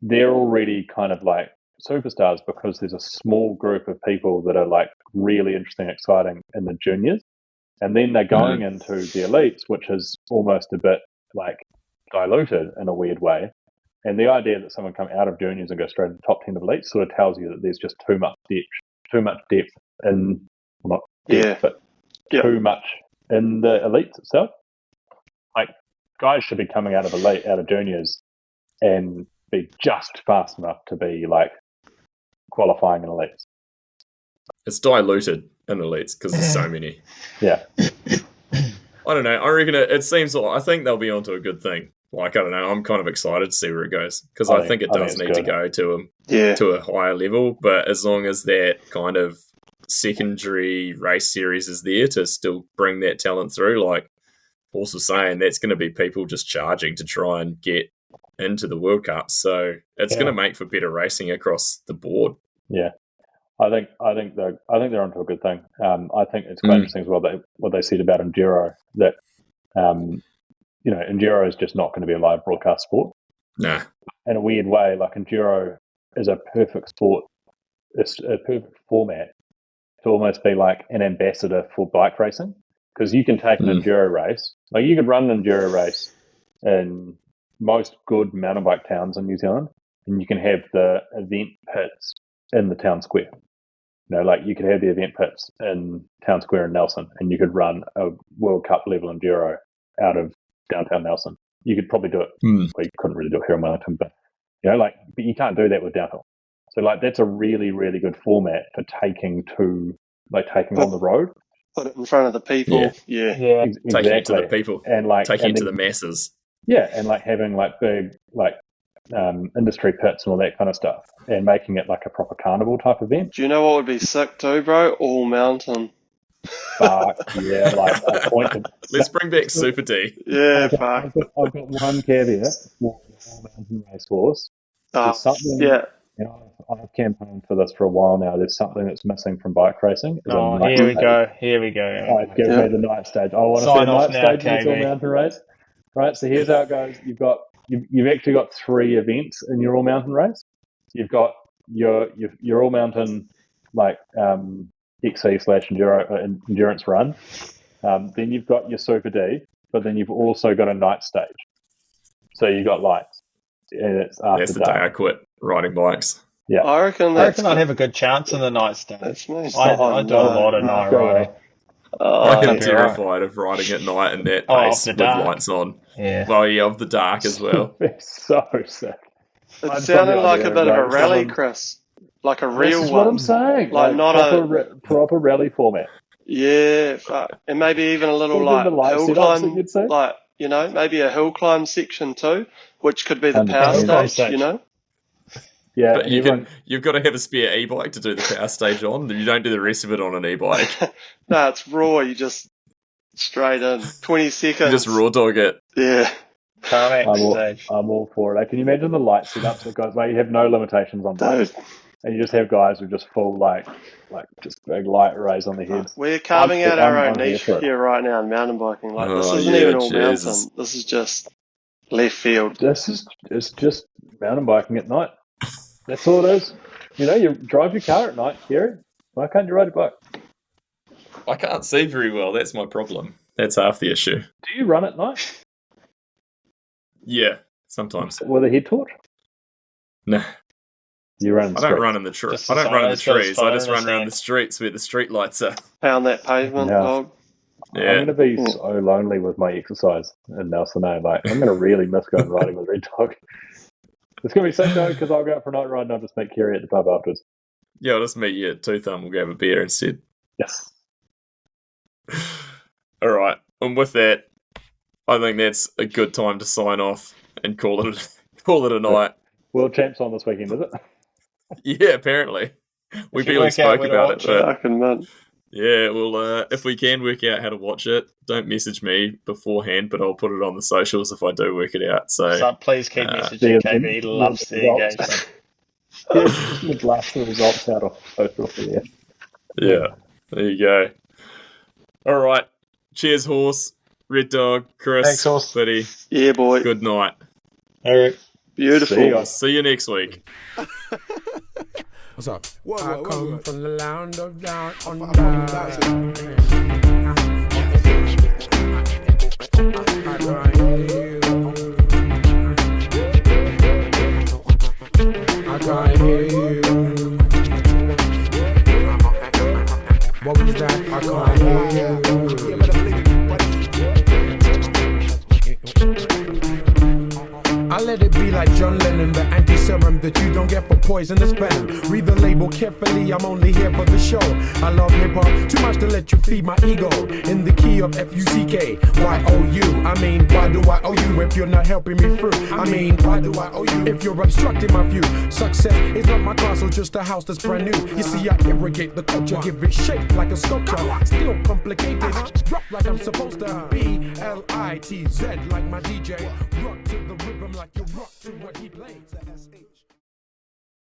Speaker 7: they're already kind of like superstars because there's a small group of people that are like really interesting, exciting in the juniors, and then they're going into the elites, which is almost a bit like diluted in a weird way. And the idea that someone come out of juniors and go straight to the top 10 of elites sort of tells you that there's just too much depth in, well, not depth, but too much in the elites itself. Like guys should be coming out of juniors and be just fast enough to be like qualifying in elites.
Speaker 4: It's diluted in elites because there's so many.
Speaker 7: Yeah.
Speaker 4: I don't know. I reckon it seems like I think they'll be onto a good thing. Like, I don't know. I'm kind of excited to see where it goes because I think it does need to go to a higher level. But as long as that kind of secondary race series is there to still bring that talent through, like Horse was saying, that's going to be people just charging to try and get into the World Cup. So it's going to make for better racing across the board.
Speaker 7: Yeah. I think they're onto a good thing. I think it's quite interesting as well what they said about enduro, that enduro is just not going to be a live broadcast sport.
Speaker 4: Nah.
Speaker 7: In a weird way, like enduro is a perfect sport. It's a perfect format to almost be like an ambassador for bike racing, because you can take an enduro race, like you could run an enduro race in most good mountain bike towns in New Zealand, and you can have the event pits in the town square. Like you could have the event pits in town square in Nelson, and you could run a World Cup level enduro out of downtown Nelson. You could probably do it. Well, you couldn't really do it here in Wellington, but but you can't do that with downhill. So like that's a really, really good format for taking on the road.
Speaker 6: Put it in front of the people. Yeah.
Speaker 7: Exactly.
Speaker 4: Taking it to the people
Speaker 7: and like
Speaker 4: taking it to the masses.
Speaker 7: Yeah, and like having like big like industry pits and all that kind of stuff, and making it like a proper carnival type event.
Speaker 6: Do you know what would be sick too, bro? All mountain.
Speaker 7: Fuck yeah, like a point of.
Speaker 4: Let's bring back Super D.
Speaker 6: Yeah, fuck.
Speaker 7: I've got one caveat for all mountain racehorse. There's something.
Speaker 6: Yeah.
Speaker 7: You know, I've campaigned for this for a while now. There's something that's missing from bike racing. Is a
Speaker 5: Oh,
Speaker 7: night
Speaker 5: here we
Speaker 7: stage.
Speaker 5: go. Here we go.
Speaker 7: Right, give me the night stage. I want to see
Speaker 5: Sign
Speaker 7: a
Speaker 5: off
Speaker 7: night
Speaker 5: now,
Speaker 7: stage in this all
Speaker 5: KB.
Speaker 7: mountain race. Right, so here's how it goes. You've actually got 3 events in your all mountain race. You've got your all mountain like XC/endurance run. Then you've got your Super D, but then you've also got a night stage. So you've got lights, and it's after
Speaker 4: That's the day I
Speaker 7: dark.
Speaker 4: quit riding bikes.
Speaker 7: Yeah,
Speaker 6: I reckon
Speaker 5: I
Speaker 6: that's
Speaker 5: reckon I'd have a good chance in the night stage.
Speaker 6: That's me.
Speaker 5: I do a lot of night riding.
Speaker 4: I am
Speaker 5: that'd be
Speaker 4: terrified of riding at night in that
Speaker 5: Oh,
Speaker 4: pace
Speaker 5: after
Speaker 4: with
Speaker 5: dark.
Speaker 4: lights on.
Speaker 5: Yeah.
Speaker 4: Well, yeah, of the dark as well.
Speaker 7: it's so sick.
Speaker 6: It
Speaker 7: I'd
Speaker 6: sounded
Speaker 7: probably
Speaker 6: like a
Speaker 7: idea
Speaker 6: bit of a
Speaker 7: of
Speaker 6: rally,
Speaker 7: someone-
Speaker 6: Chris. Like a
Speaker 7: This
Speaker 6: real
Speaker 7: is what I'm
Speaker 6: one.
Speaker 7: saying.
Speaker 6: Like not
Speaker 7: proper rally format.
Speaker 6: Yeah, fuck. And maybe even a little
Speaker 7: What would
Speaker 6: like
Speaker 7: the light
Speaker 6: hill
Speaker 7: setups that
Speaker 6: climb,
Speaker 7: you'd say?
Speaker 6: like, you know, maybe a hill climb section too, which could be the power
Speaker 7: 100%.
Speaker 6: stage, you know?
Speaker 7: Yeah,
Speaker 4: But
Speaker 7: and
Speaker 4: you've got to have a spare e-bike to do the power stage on. You don't do the rest of it on an e-bike.
Speaker 6: No, it's raw, you just straight in. 20
Speaker 4: You
Speaker 6: seconds.
Speaker 4: just raw dog it.
Speaker 6: Yeah.
Speaker 5: Tarmac stage.
Speaker 7: I'm all for it. Like, can you imagine the light setups that guys like? You have no limitations on that,
Speaker 6: Dude,
Speaker 7: and you just have guys with just full like just big light rays on their heads.
Speaker 6: we're carving out our own
Speaker 7: I'm here
Speaker 6: niche
Speaker 7: for it.
Speaker 6: here right now in mountain biking. Like, this
Speaker 4: Oh,
Speaker 6: isn't
Speaker 4: yeah,
Speaker 6: even all
Speaker 4: Jesus.
Speaker 6: mountain. This is just left field.
Speaker 7: It's just mountain biking at night. That's all it is. You know, you drive your car at night, Gary. Why can't you ride a bike?
Speaker 4: I can't see very well. That's my problem. That's half the issue.
Speaker 7: Do you run at night
Speaker 4: Yeah, sometimes.
Speaker 7: with a head torch?
Speaker 4: No,
Speaker 7: You run in the
Speaker 4: I don't
Speaker 7: streets.
Speaker 4: run in the trees.
Speaker 5: Just
Speaker 4: I don't run in the
Speaker 5: as far as
Speaker 4: trees. I
Speaker 5: phone
Speaker 4: just
Speaker 5: in
Speaker 4: run
Speaker 5: his
Speaker 4: around
Speaker 5: hand.
Speaker 4: the streets where the street lights are.
Speaker 6: Pound that pavement,
Speaker 7: Yeah.
Speaker 6: dog.
Speaker 7: I'm
Speaker 4: Yeah.
Speaker 7: going to be so lonely with my exercise in Nelson. Like, I'm going to really miss going riding with Red Dog. It's going to be so good because I'll go out for a night ride and I'll just meet Kerry at the pub afterwards.
Speaker 4: Yeah, I'll just meet you at Two Thumb. We'll grab a beer instead.
Speaker 7: Yes.
Speaker 4: All right. And with that, I think that's a good time to sign off and call it a night.
Speaker 7: World Champs on this weekend, is it?
Speaker 4: Yeah, apparently. We
Speaker 5: If you
Speaker 4: barely
Speaker 5: work out
Speaker 4: spoke
Speaker 5: where to
Speaker 4: about it,
Speaker 5: watch
Speaker 4: but
Speaker 6: Fucking man.
Speaker 4: yeah, well, if we can work out how to watch it, don't message me beforehand, but I'll put it on the socials if I do work it out. So
Speaker 5: Please keep
Speaker 7: yeah,
Speaker 5: messaging KB. He loves the
Speaker 7: results.
Speaker 5: engagement.
Speaker 7: Yeah, just would blast the results out of social media.
Speaker 4: yeah, there you go. All right. Cheers, Horse, Red Dog, Chris,
Speaker 5: Thanks, Horse.
Speaker 4: Buddy.
Speaker 6: Yeah, boy.
Speaker 4: Good night.
Speaker 5: Eric.
Speaker 6: Beautiful.
Speaker 7: See you guys.
Speaker 4: See you next week.
Speaker 8: What's up? I come from the land of down under. I can't hear you. I can't hear you. What was that? I can't hear you. I let it be like John Lennon, the anti-serum that you don't get for poisonous venom. Read the label carefully, I'm only here for the show. I love hip-hop too much to let you feed my ego. In the key of F-U-C-K, Y-O-U. I mean, why do I owe you if you're not helping me through? I mean, why do I owe you if you're obstructing my view? Success is not my castle, just a house that's brand new. You see, I irrigate the culture, give it shape like a sculpture. Still complicated, rock like I'm supposed to be. L-I-T-Z like my DJ. Rock to the rhythm like you rock to what he plays.